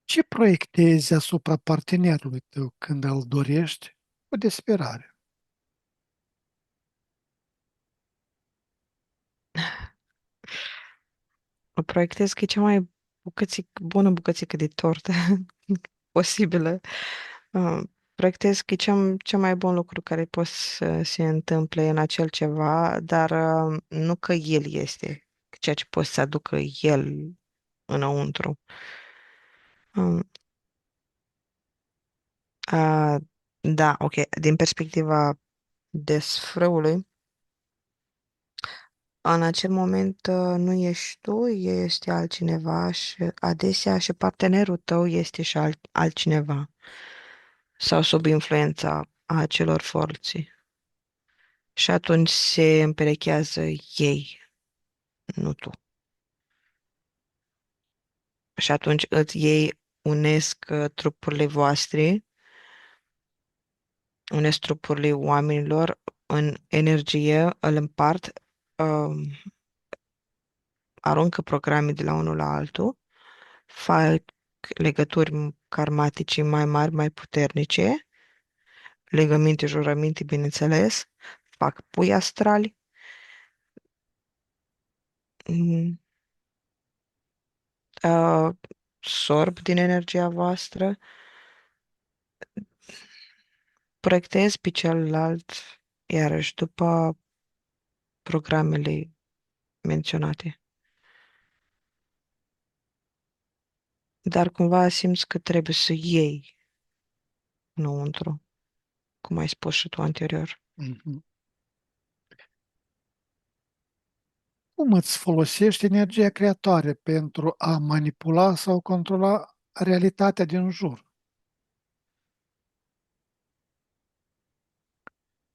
Ce proiectezi asupra partenerului tău când îl dorești cu desperare? O proiectez că e cea mai bună bucățică de tortă posibilă. Uh, Proiectez că e cea mai bun lucru care poate să se întâmple în acel ceva, dar nu că el este ceea ce poate să aducă el înăuntru. Um, uh, da, ok. Din perspectiva desfrâului, în acel moment nu ești tu, este altcineva și adesea și partenerul tău este și altcineva sau sub influența acelor forțe. Și atunci se împerechează ei, nu tu. Și atunci ei unesc trupurile voastre, unesc trupurile oamenilor în energie, îl împart, um, aruncă programe de la unul la altul, fac legături karmatice mai mari, mai puternice, legăminte, jurăminte, bineînțeles, fac pui astrali, mm, uh, sorb din energia voastră, proiectez pe celălalt, iarăși după programele menționate. Dar cumva simți că trebuie să iei înăuntru, cum ai spus și tu anterior. Mhm. Cum îți folosești energia creatoare pentru a manipula sau controla realitatea din jur?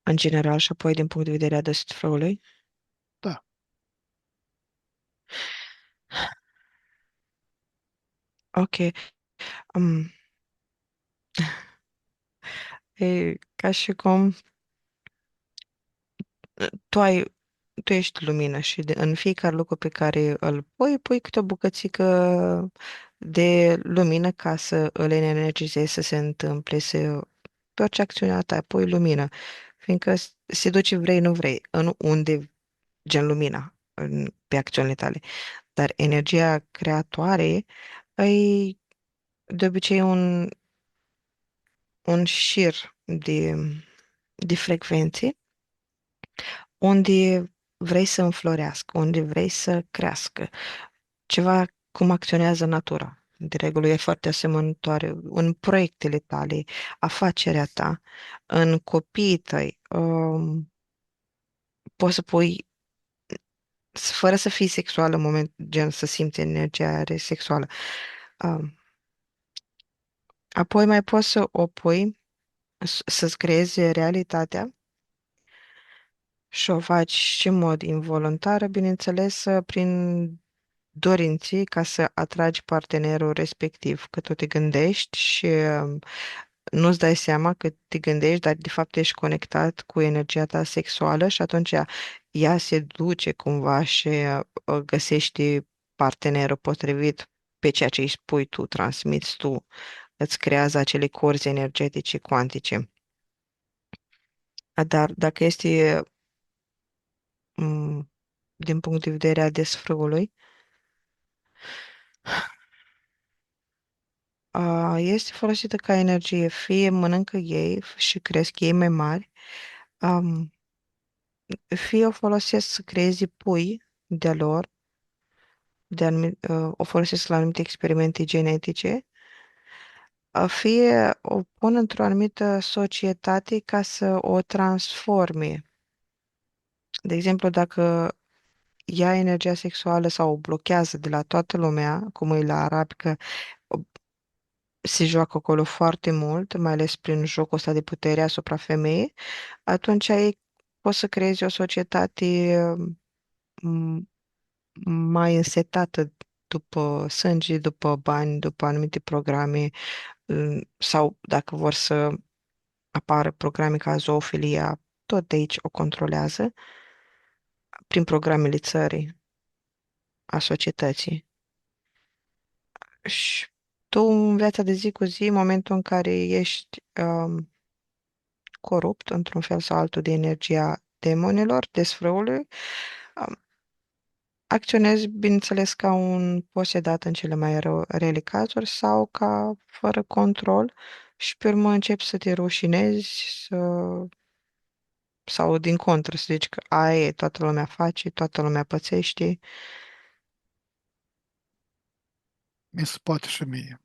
În general și apoi din punct de vedere a desfrâului. Da. Ok. Um, E ca și cum tu ai, tu ești lumină și în fiecare lucru pe care îl pui câte o bucățică de lumină ca să îl energizezi să se întâmple, pe orice acțiune a ta, pui lumină, fiindcă se duce vrei, nu vrei, în unde gen lumina, pe acțiunile tale. Dar energia creatoare e de obicei un șir de frecvențe unde vrei să înflorească, unde vrei să crească. Ceva cum acționează natura. De regulă e foarte asemănătoare în proiectele tale, afacerea ta, în copiii tăi. Poți să pui, fără să fii sexual în moment, gen să simți energia sexuală. Um, Apoi mai poți să o pui, să-ți creezi realitatea și o faci și în mod involuntar, bineînțeles, prin dorinții ca să atragi partenerul respectiv, că tu te gândești și nu-ți dai seama că te gândești, dar de fapt ești conectat cu energia ta sexuală și atunci ea se duce cumva și găsește partenerul potrivit pe ceea ce îi spui tu, transmiți tu, îți creează acele corzi energetice cuantice. Dar dacă este din punct de vedere a desfrâului, este folosită ca energie, fie mănâncă ei și cresc ei mai mari, am, fie o folosesc să creeze pui de-a lor, o folosesc la anumite experimente genetice, fie o pun într-o anumită societate ca să o transforme. De exemplu, dacă ia energia sexuală sau o blochează de la toată lumea, cum e la arabi, că se joacă acolo foarte mult, mai ales prin jocul ăsta de putere asupra femeii, atunci ei poți să creezi o societate m, mai însetată după sânge, după bani, după anumite programe, sau dacă vor să apară programe ca zoofilia, tot de aici o controlează prin programele țării, a societății. Și tu în viața de zi cu zi, în momentul în care ești corupt într-un fel sau altul de energia demonilor, desfrâului, um, acționezi, bineînțeles, ca un posedat în cele mai rele cazuri sau ca fără control și pe urmă începi să te rușinezi sau din contră să zici că aia e, toată lumea face, toată lumea pățește. Mi se poate și mie.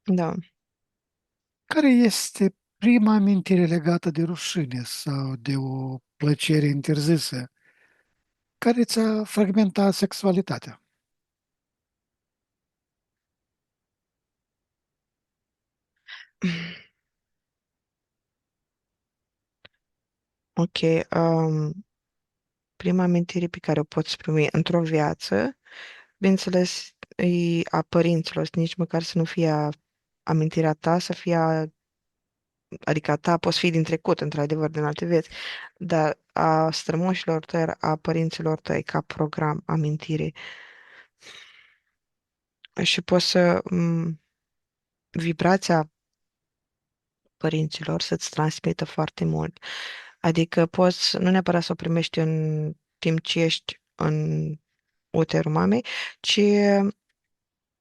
Da. Care este prima amintire legată de rușine sau de o plăcere interzisă care ți-a fragmentat sexualitatea? Ok. Prima amintire pe care o poți primi într-o viață, bineînțeles, e a părinților, nici măcar să nu fie amintirea ta, să fie adică a ta poți fi din trecut, într-adevăr, din alte vieți, dar a strămoșilor tăi, a părinților tăi, ca program, amintire. Și poți să vibrația părinților să-ți transmită foarte mult. Adică poți nu neapărat să o primești în timp ce ești în uterul mamei, ci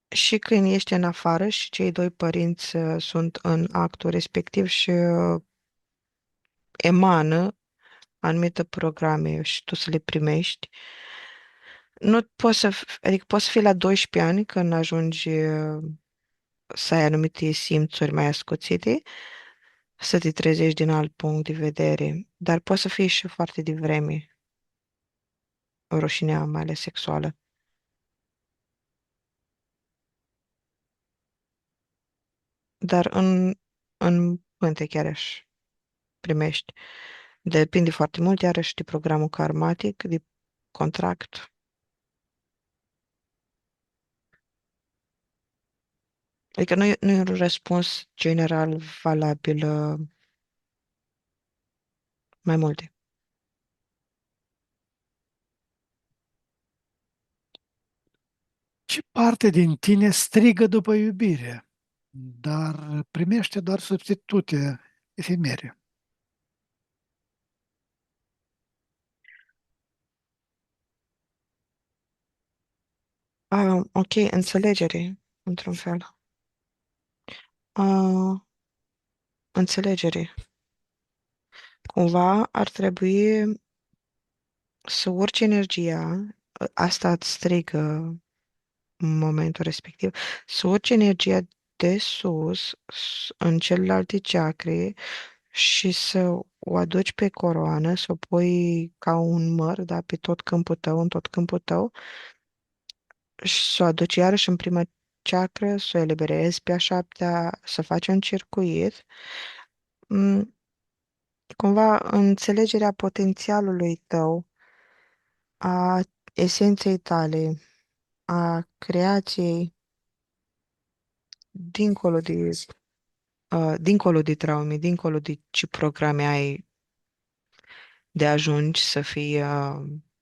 și când ești în afară și cei doi părinți sunt în actul respectiv și emană anumite programe și tu să le primești. Nu poți să, adică poți să fii la 12 ani când ajungi să ai anumite simțuri mai ascuțite, să te trezești din alt punct de vedere, dar poți să fii și foarte devreme, rușinea mai ales sexuală. Dar în pânte chiar aș primești. Depinde foarte mult, iarăși, de programul karmatic, de contract. Adică nu e un răspuns general valabil, mai multe. Ce parte din tine strigă după iubire, dar primește doar substitute efemere? Ok, înțelegere, într-un fel. Ah, înțelegere. Cumva ar trebui să urci energia, asta îți strigă în momentul respectiv, să urci energia de sus în celelalte chakre și să o aduci pe coroană, să o pui ca un măr, da, pe tot câmpul tău, în tot câmpul tău, și să o aduci iarăși în prima chakră, să o eliberezi pe a șaptea, să faci un circuit, Mm, Cumva înțelegerea potențialului tău, a esenței tale, a creației dincolo de, dincolo de traume, dincolo de ce programe ai de ajungi să fii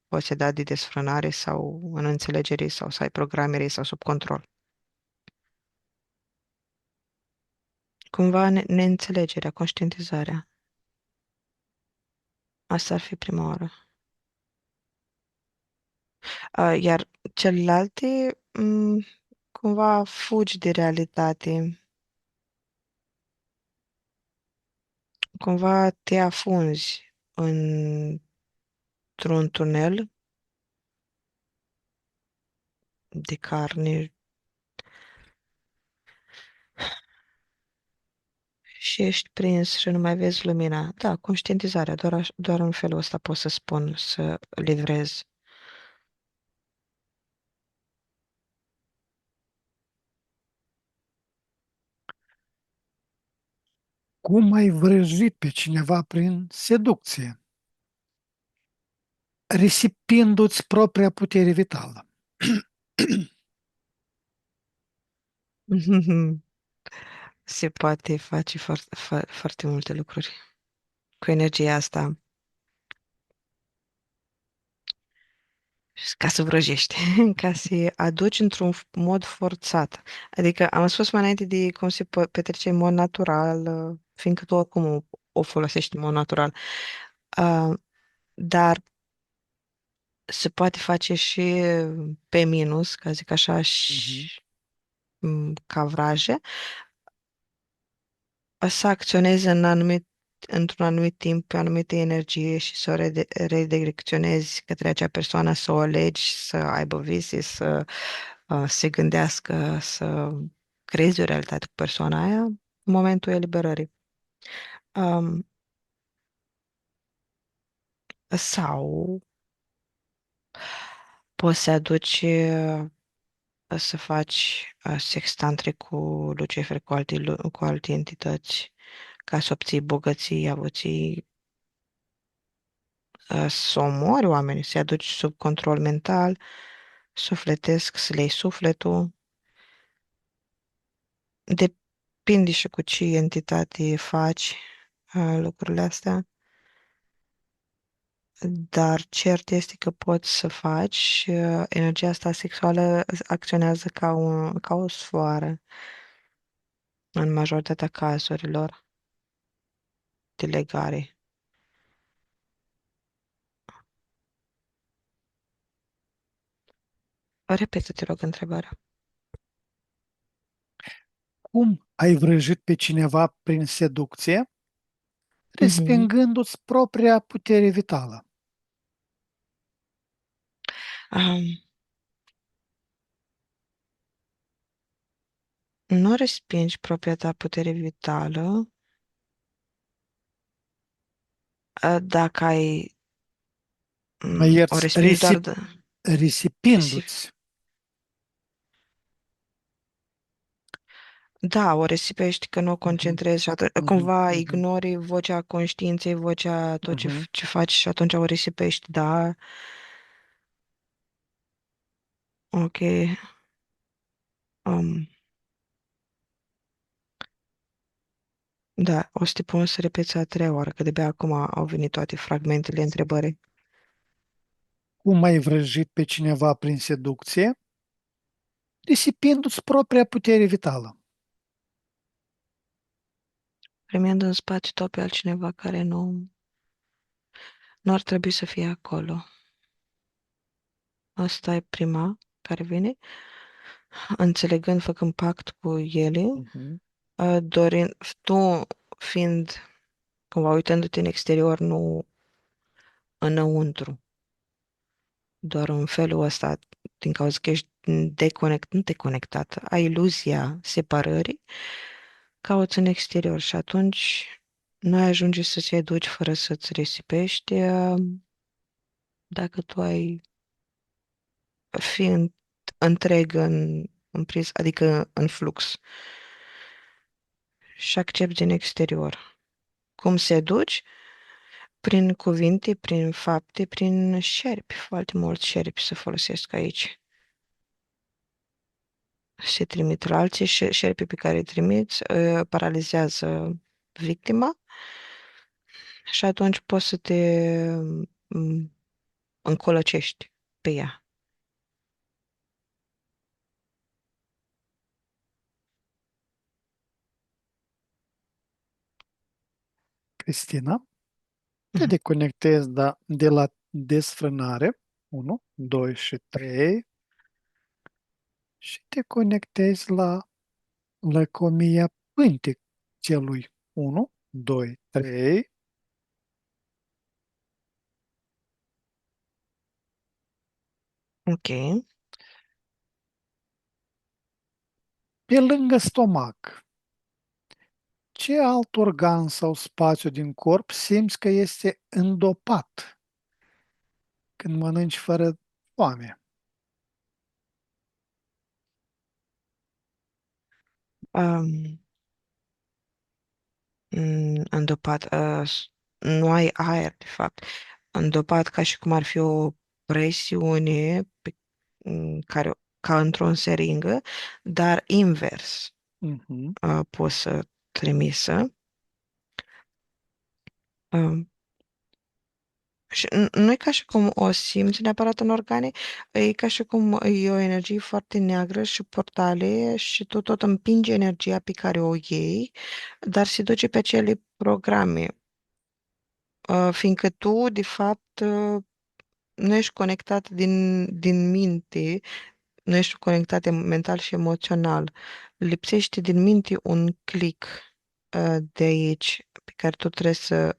posedat de desfrânare sau în înțelegere sau să ai programele sau sub control. Cumva neînțelegerea, conștientizarea. Asta ar fi prima oară. Iar celelalte, cumva fugi de realitate, cumva te afunzi într-un tunel de carne și ești prins și nu mai vezi lumina. Da, conștientizarea, doar în felul ăsta pot să spun, să livrez. Cum ai vrăjit pe cineva prin seducție, risipindu-ți propria putere vitală? Se poate face foarte multe lucruri cu energia asta ca să vrăjești, ca să aduci într-un mod forțat. Adică am spus mai înainte de cum se petrece în mod natural, fiindcă tu oricum o folosești în mod natural. Uh, dar se poate face și pe minus, ca zic așa, Mhm. și ca vraje, să acționeze într-un anumit timp, pe o anumită energie și să o redirecționezi către acea persoană, să o alegi, să aibă vise, să se gândească, să creezi o realitate cu persoana aia în momentul eliberării. Um, sau poți să aduci să faci sex tantric cu Lucifer, cu alte entități, ca să obții bogății, avuții, să omori oamenii, să-i aduci sub control mental, sufletesc, să le iei sufletul. Depinde și cu ce entitate faci lucrurile astea, dar cert este că poți să faci, energia asta sexuală acționează ca o sfoară în majoritatea cazurilor de legare. Repetă, te rog, întrebarea. Cum ai vrăjit pe cineva prin seducție, Mhm. respingându-ți propria putere vitală? Um, nu respingi propria ta putere vitală dacă ai Mă o ierți, respingi doar de... si- risipindu-ți. Da, o risipești că nu o Mhm, concentrezi și atunci, mhm, cumva mhm, ignori vocea conștiinței, vocea tot mhm. ce faci și atunci o risipești, da, ok. Um, da, o să te pun să repeți a treia oară, că de-abia acum au venit toate fragmentele întrebării. Cum ai vrăjit pe cineva prin seducție, risipindu-ți propria putere vitală? Primind în spațiu tot pe altcineva care nu ar trebui să fie acolo. Asta e prima care vine, înțelegând, făcând pact cu ele, Mhm. dorind, tu fiind, cumva uitându-te în exterior, nu înăuntru, doar în felul ăsta, din cauza că ești nu deconectat, ai iluzia separării, cauți în exterior și atunci nu ai ajunge să-ți educi fără să-ți risipești, dacă tu ai fi întreg în adică în flux și accepti din exterior. Cum seduci? Prin cuvinte, prin fapte, prin șerpi. Foarte mulți șerpi se folosesc aici. Se trimit la alții și șerpii pe care îi trimiți paralizează victima și atunci poți să te mm, încolăcești pe ea. Cristina, te Mhm. deconectezi de la desfrânare, 1, 2 și 3, și te conectezi la lăcomia pântecelui, 1, 2, 3, Ok. pe lângă stomac. Ce alt organ sau spațiu din corp simți că este îndopat când mănânci fără foame? Um, Îndopat. Nu ai aer, de fapt. Îndopat ca și cum ar fi o presiune care, ca într-o seringă, dar invers. Mhm, Poți să trimisă. Um, și nu e ca și cum o simți neapărat în organe, e ca și cum e o energie foarte neagră și portale și tu tot împingi energia pe care o iei, dar se duce pe acele programe. Fiindcă tu, de fapt, nu ești conectat din minte, nu ești conectat mental și emoțional. Lipsește din minte un click de aici pe care tu trebuie să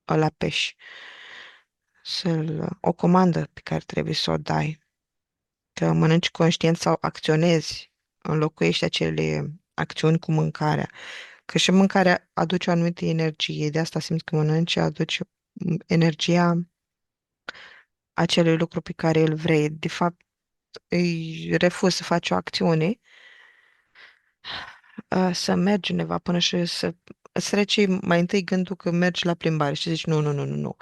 îl apeși, o comandă pe care trebuie să o dai. Că mănânci conștient sau acționezi, înlocuiești acele acțiuni cu mâncarea. Că și mâncarea aduce o anumită energie, de asta simți că mănânci, aduce energia acelui lucru pe care îl vrei. De fapt, îi refuzi să faci o acțiune, să mergi undeva până și îți trece mai întâi gândul că mergi la plimbare și zici nu, nu, nu, nu, nu.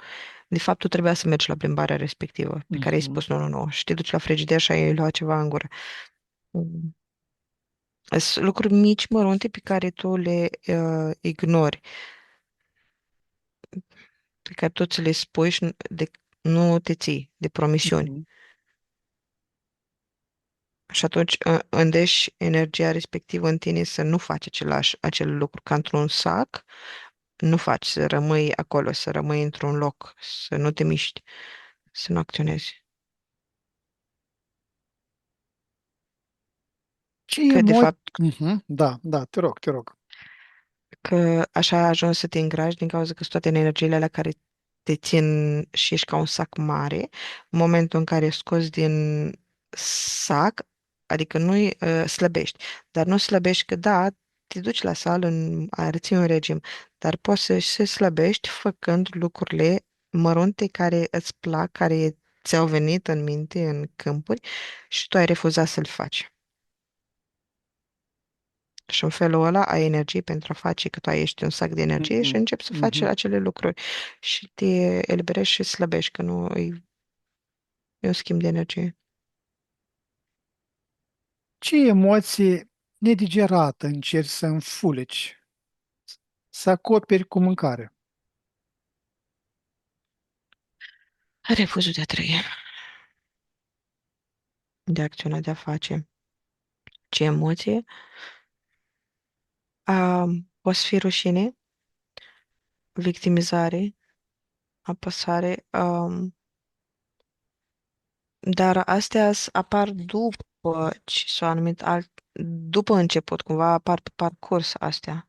De fapt, tu trebuia să mergi la plimbarea respectivă, pe care ai mhm. spus nu, nu, nu, și te duci la frigider și ai luat ceva în gură. Mm. Sunt lucruri mici, mărunte, pe care tu le ignori, pe care tu ți le spui și nu te ții de promisiuni. Mhm. Și atunci îndeși energia respectivă în tine să nu faci acel lucru ca într-un sac, nu faci, să rămâi acolo, să rămâi într-un loc, să nu te miști, să nu acționezi. Ce Că de emoții? fapt Da, da, te rog, te rog. că așa ai ajuns să te îngrași din cauza că sunt toate energiile alea care te țin și ești ca un sac mare. În momentul în care scoți din sac, adică nu slăbești, dar nu slăbești că da, te duci la sală, ții un regim, dar poți să și slăbești făcând lucrurile mărunte care îți plac, care ți-au venit în minte, în câmpuri și tu ai refuzat să-l faci. Și în felul ăla ai energie pentru a face că tu ai ești un sac de energie și Mhm, începi să faci mhm. acele lucruri și te eliberezi și slăbești, că nu e un schimb de energie. Ce emoție nedigerată încerci să înfuleci, să acoperi cu mâncare? Refuzul de a trăi, de a acționa, de a face. Ce emoție? Poate fi rușine, victimizare, apăsare, dar astea apar după ce s-au anumit după început, cumva apar pe parcurs astea.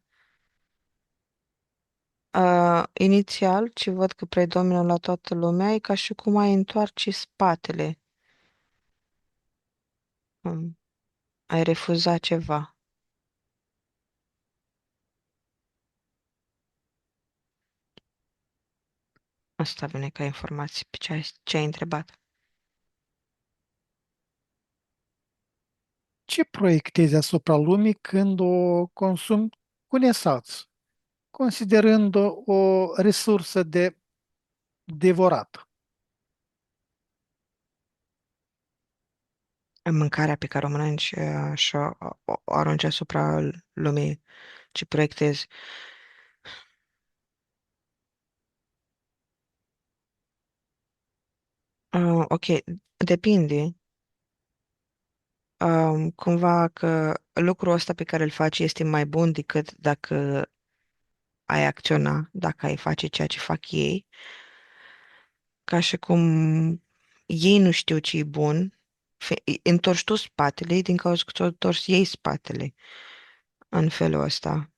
Inițial, ce văd că predomină la toată lumea, e ca și cum ai întoarce spatele. Um, Ai refuza ceva. Asta vine ca informație pe ce ai întrebat. Ce proiectezi asupra lumii când o consumi cu nesaț? considerând-o o resursă de devorat. Mâncarea pe care o mănânci și o arunci asupra lumii ce proiectezi. Ok, depinde. Cumva că lucrul ăsta pe care îl faci este mai bun decât dacă ai acționa, dacă ai face ceea ce fac ei, ca și cum ei nu știu ce e bun, îi întorci tu spatele din cauza că ți-au întors ei spatele în felul ăsta.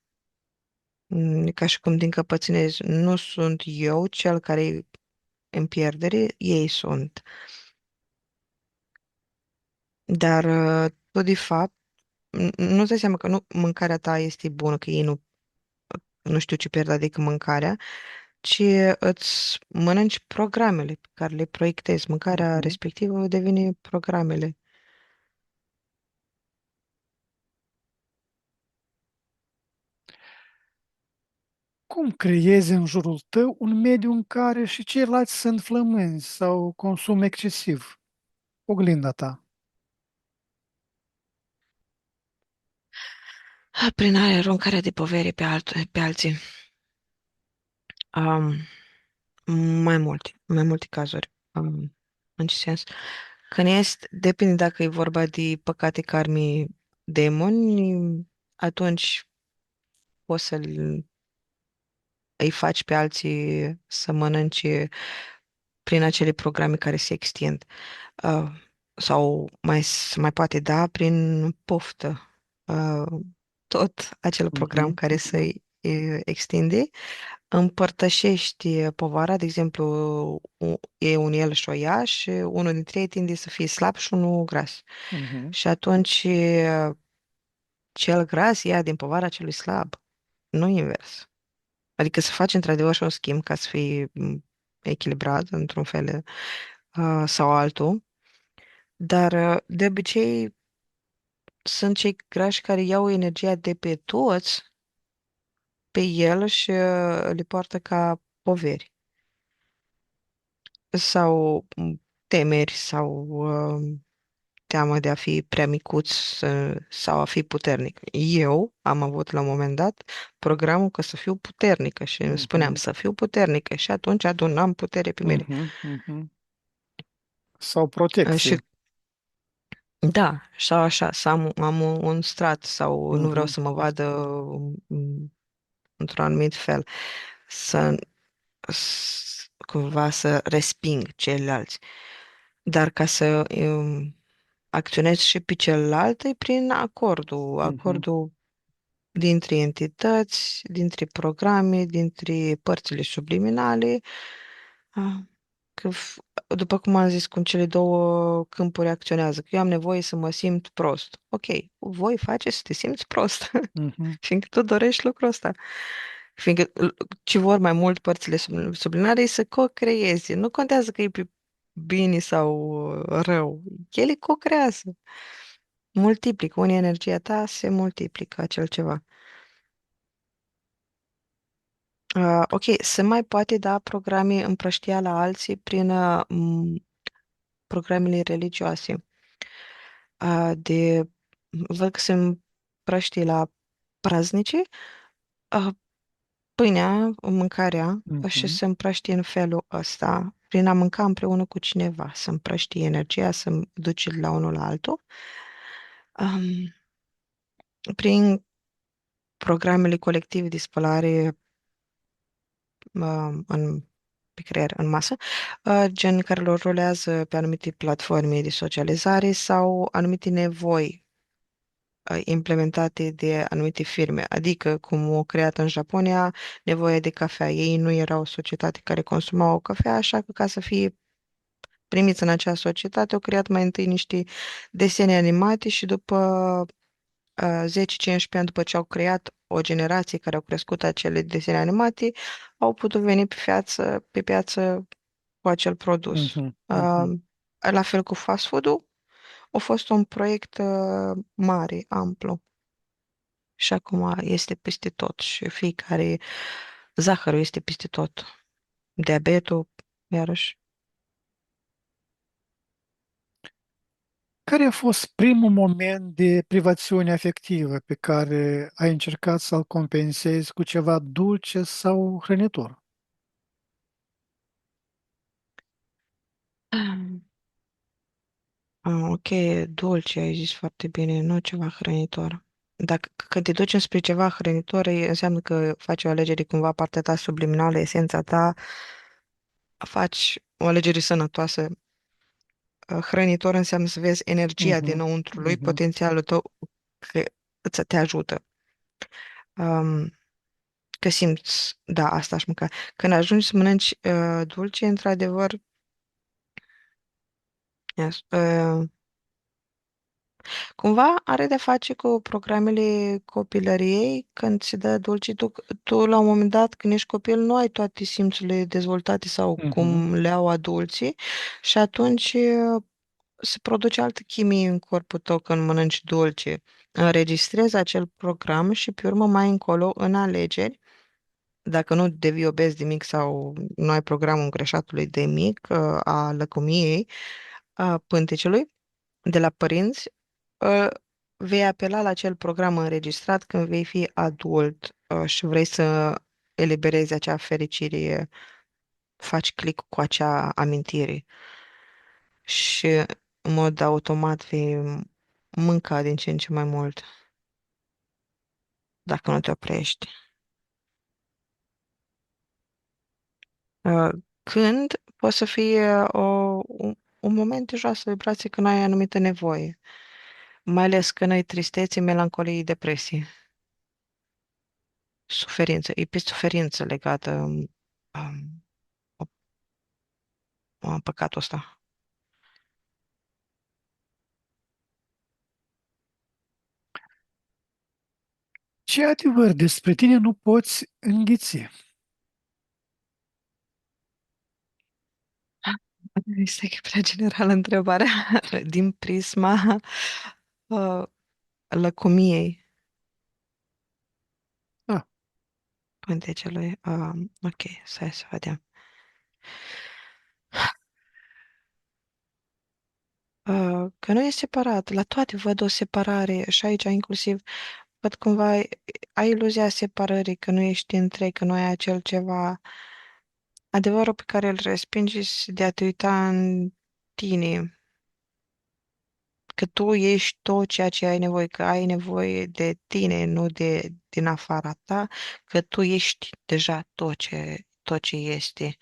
E ca și cum din căpățânezi, nu sunt eu cel care e în pierdere, ei sunt. Dar tu, de fapt, nu-ți dai seama că nu mâncarea ta este bună, că ei nu știu ce pierd, adică mâncarea, ci îți mănânci programele pe care le proiectezi. Mâncarea Mhm. respectivă devine programele. Cum creezi în jurul tău un mediu în care și ceilalți sunt flămânzi sau consumă excesiv? Oglinda ta. Prin aruncarea de povere pe alții. Um, mai multe cazuri. În ce sens? Când este, depinde dacă e vorba de păcate karmi demoni, atunci poți îi faci pe alții să mănânce prin acele programe care se extind. Uh, sau se mai poate da prin poftă. Uh, tot acel program Mhm, care mhm, se extinde, împărtășești povara, de exemplu, e un el și o ea și unul dintre ei tinde să fie slab și unul gras. mhm, Și atunci cel gras ia din povara celui slab, nu invers. Adică să faci într-adevăr și un schimb ca să fie echilibrat într-un fel sau altul, dar de obicei sunt cei grași care iau energia de pe toți, pe el și le poartă ca poveri sau temeri sau teamă de a fi prea micuț sau a fi puternic. Eu am avut la un moment dat programul că să fiu puternică și îmi spuneam mhm, să fiu puternică și atunci adunam putere pe mine. mhm, mhm. Sau Și protecție. da, sau așa, să am un strat sau nu vreau Mhm, să mă vadă într-un anumit fel, să cumva să resping ceilalți. Dar ca să acționez și pe celălalt e prin mhm, acordul dintre entități, dintre programe, dintre părțile subliminale, ah, că, după cum am zis, cum cele două câmpuri acționează, că eu am nevoie să mă simt prost. Ok, voi face să te simți prost, mhm, fiindcă tu dorești lucrul ăsta. Fiindcă ce vor mai mult părțile subliminale e să co-creeze. Nu contează că e pe bine sau rău. Ele co-creează. Multiplică. Unii energia ta se multiplică acel ceva. Ok, se mai poate da programe împrăștia la alții prin programele religioase. De văd că se împrăștie la praznice, uh, pâinea, mâncarea și mhm, se împrăștie în felul ăsta, prin a mânca împreună cu cineva, să împrăștie energia, să duce de la unul la altul. Um, prin programele colective de spălare pe creier în masă, gen care lor rulează pe anumite platforme de socializare sau anumite nevoi implementate de anumite firme. Adică, cum au creat în Japonia, nevoia de cafea. Ei nu erau o societate care consumau o cafea, așa că ca să fie primiți în acea societate, au creat mai întâi niște desene animate și după 10-15 ani după ce au creat o generație care au crescut acele desene animate, au putut veni pe piață cu acel produs. mhm, mhm. La fel cu fast food-ul, a fost un proiect mare, amplu. Și acum este peste tot și fiecare, zahărul este peste tot. Diabetul, iarăși. Care a fost primul moment de privațiune afectivă pe care ai încercat să-l compensezi cu ceva dulce sau hrănitor? Ok, dulce, ai zis foarte bine, nu ceva hrănitor. Dacă când te duci înspre ceva hrănitor, înseamnă că faci o alegere cumva partea ta subliminală, esența ta, faci o alegere sănătoasă. Hrănitor înseamnă să vezi energia Mhm, dinăuntru lui, mhm. potențialul tău că te ajută. Um, că simți, da, asta aș mânca. Când ajungi să mănânci dulce, într-adevăr, yes, cumva are de face cu programele copilăriei, când se dă dulce, tu la un moment dat, când ești copil, nu ai toate simțurile dezvoltate sau Mhm. cum le au adulții și atunci se produce altă chimie în corpul tău când mănânci dulce. Înregistrezi acel program și pe urmă mai încolo, în alegeri, dacă nu devii obez de mic sau nu ai programul îngrășatului de mic, a lăcomiei, a pântecelui, de la părinți, uh, vei apela la acel program înregistrat când vei fi adult și vrei să eliberezi acea fericire, faci click cu acea amintire și în mod automat vei mânca din ce în ce mai mult dacă nu te oprești. Uh, Când poate să fie un moment de joasă vibrație când ai anumită nevoie, mai ales când ai tristețe, melancolie, depresie. Suferință, e pe suferință legată păcatul ăsta. Ce adevăr despre tine nu poți înghiți? Este că e prea generală întrebarea din prisma uh, lăcomiei Ah, pântecelui. Ok, stai să vedem. Că nu e separat, la toate văd o separare și aici inclusiv văd cumva ai iluzia separării, că nu ești întreg, că nu ai acel ceva. Adevărul pe care îl respingi este de a te uita în tine, că tu ești tot ceea ce ai nevoie, că ai nevoie de tine, nu de din afara ta, că tu ești deja tot ce este.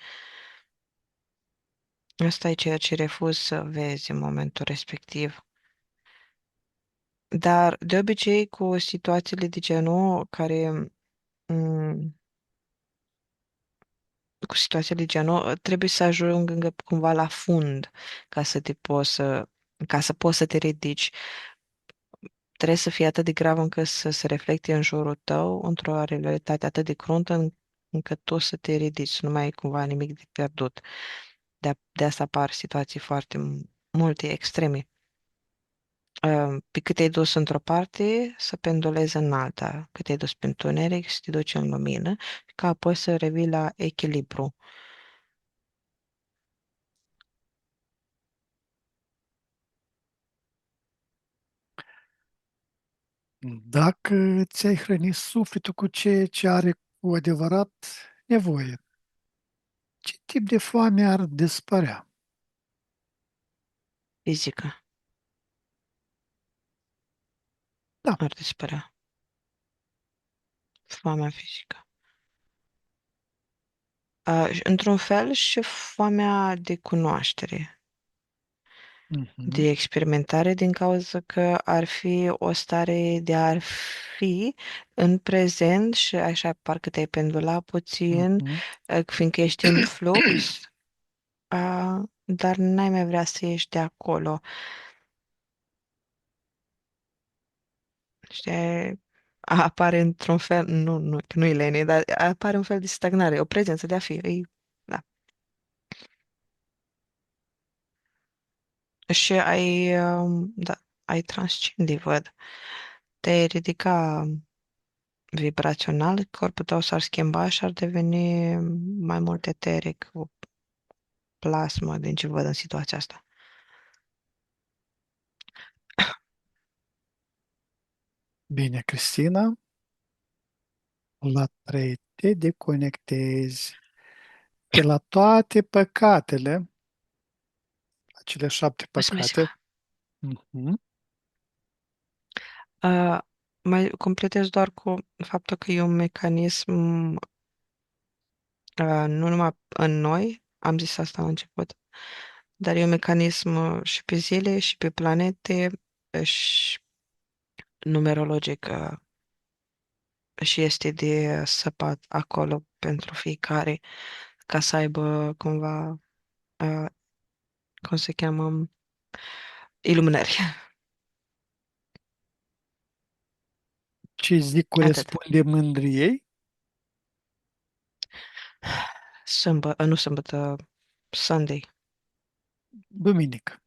Asta e ceea ce refuz să vezi în momentul respectiv. Dar, de obicei, cu situațiile de genul care mm, cu situația de genul, trebuie să ajungă cumva la fund ca să te poți să, ca să poți să te ridici. Trebuie să fie atât de grav încât să se reflecte în jurul tău într-o realitate atât de cruntă încât tu să te ridici, să nu mai ai cumva nimic de pierdut. De asta apar situații foarte multe extreme. Pe cât te-ai dus într-o parte, să pendulezi în alta. Cât te-ai dus pe întuneric, să te duci în lumină, ca apoi să revii la echilibru. dacă ți-ai hrănit sufletul cu ceea ce are cu adevărat nevoie, ce tip de foame ar dispărea? Fizică Da. ar dispărea. Foamea fizică. Într-un fel și foamea de cunoaștere, Mhm, de experimentare, din cauza că ar fi o stare de a fi în prezent și așa parcă te-ai pendula puțin, mhm. fiindcă ești în flux, dar n-ai mai vrea să ieși de acolo. Știi? Apare într-un fel, că nu e lene, dar apare un fel de stagnare, o prezență de a fi. Da. Și da, ai transcendi, văd. Te-ai ridica, vibrațional, corpul tău s-ar schimba și ar deveni mai mult eteric, o plasmă din ce văd în situația asta. Bine, Cristina, la 3 te deconectezi de la toate păcatele, acele 7 Mulțumesc! păcate. Mhm. Uh, Mai completez doar cu faptul că e un mecanism nu numai în noi, am zis asta la început, dar e un mecanism și pe zile și pe planete și numerologic și este de săpat acolo pentru fiecare ca să aibă cumva, uh, cum se cheamă, iluminări. Ce zic Atât. corespunde mândriei? Nu sâmbătă, Sunday. Duminică.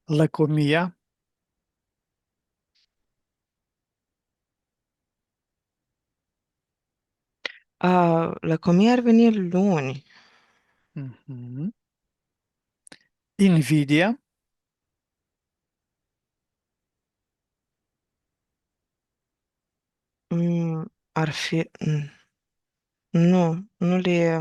Lăcomia, Lăcomia ar veni luni. mhm. Invidia, Ar fi... Nu, nu le...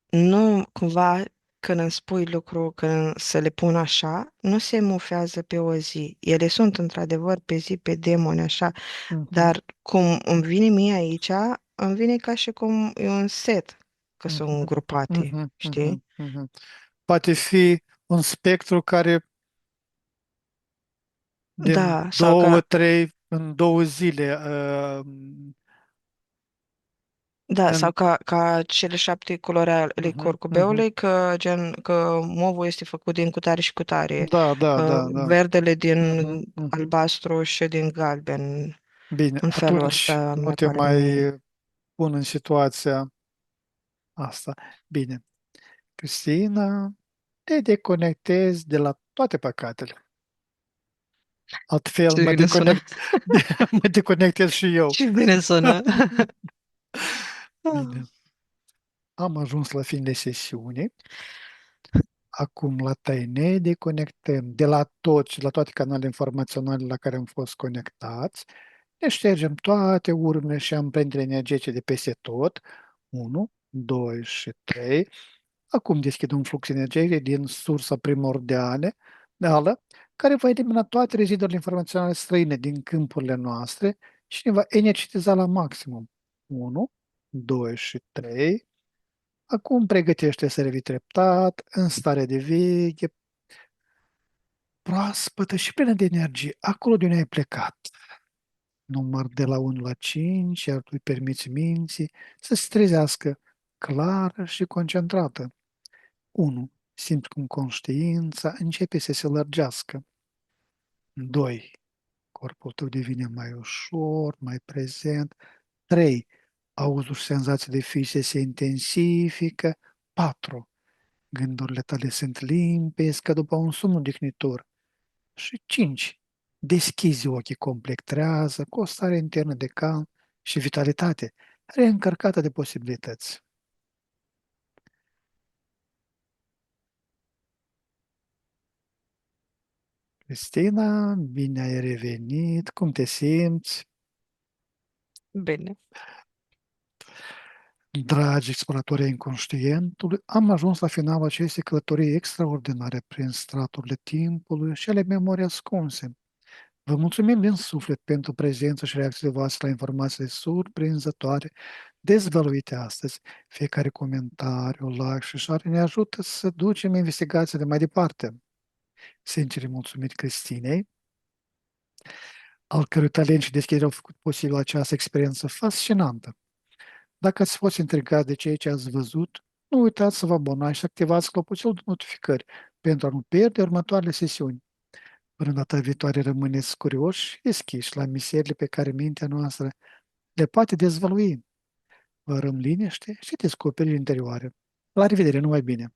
Nu, cumva, când îmi spui lucru, când să le pun așa, nu se mufează pe o zi. Ele sunt, într-adevăr, pe zi, pe demoni, așa, mhm, dar cum îmi vine mie aici, îmi vine ca și cum e un set, că sunt mhm, grupate, mhm, mhm, știi? mhm. Poate fi un spectru care din Da, sau două, ca, trei, în 2 zile, da, sau în, ca cele 7 culori ale mhm, mhm. curcubeului, că movul este făcut din cutare și cutare, Da, da, da, da. verdele din Mhm, mhm. albastru și din galben. Bine, În felul atunci ăsta nu mi te apare mie. mai pun în situația asta. Bine, Cristina, te deconectezi de la toate păcatele. Altfel Ce bine sună. mă deconectez și eu. Ce bine sună. Bine, am ajuns la finele sesiunii. Acum la tăi ne deconectăm de la toți, la toate canalele informaționale la care am fost conectați. Ne ștergem toate urmele și amprentele energetice de peste tot. 1, 2 și 3. Acum deschid un flux energetic din sursa primordială, care va elimina toate rezidurile informaționale străine din câmpurile noastre și ne va energetiza la maximum. 1, 2 și 3. Acum pregătește să revii treptat, în stare de veche, proaspătă și plină de energie, acolo de unde ai plecat. Număr de la 1 la 5, iar tu îi permiți minții să se trezească clară și concentrată. 1. Simți cum conștiința începe să se lărgească. 2. Corpul tău devine mai ușor, mai prezent. 3. Auzul și senzația de fișe se intensifică. 4. Gândurile tale sunt limpezi ca după un somn odihnitor. Și 5. Deschizi ochii complet trează, cu o stare internă de calm și vitalitate, reîncărcată de posibilități. Cristina, bine ai revenit, cum te simți? Bine. Dragi exploratori ai inconștientului, am ajuns la finalul acestei călătorii extraordinare prin straturile timpului și ale memoriei ascunse. Vă mulțumim din suflet pentru prezența și reacțiile voastre la informațiile surprinzătoare dezvăluite astăzi. Fiecare comentariu, like și share ne ajută să ducem investigațiile mai departe. Sincer mulțumit Cristinei, al cărui talent și deschidere au făcut posibil această experiență fascinantă. Dacă ați fost intrigați de ceea ce ați văzut, nu uitați să vă abonați și să activați clopoțelul de notificări pentru a nu pierde următoarele sesiuni. Până data viitoare rămâneți curioși și deschiși la miserile pe care mintea noastră le poate dezvălui. Vă răm liniște și descoperiri interioare. La revedere, numai bine!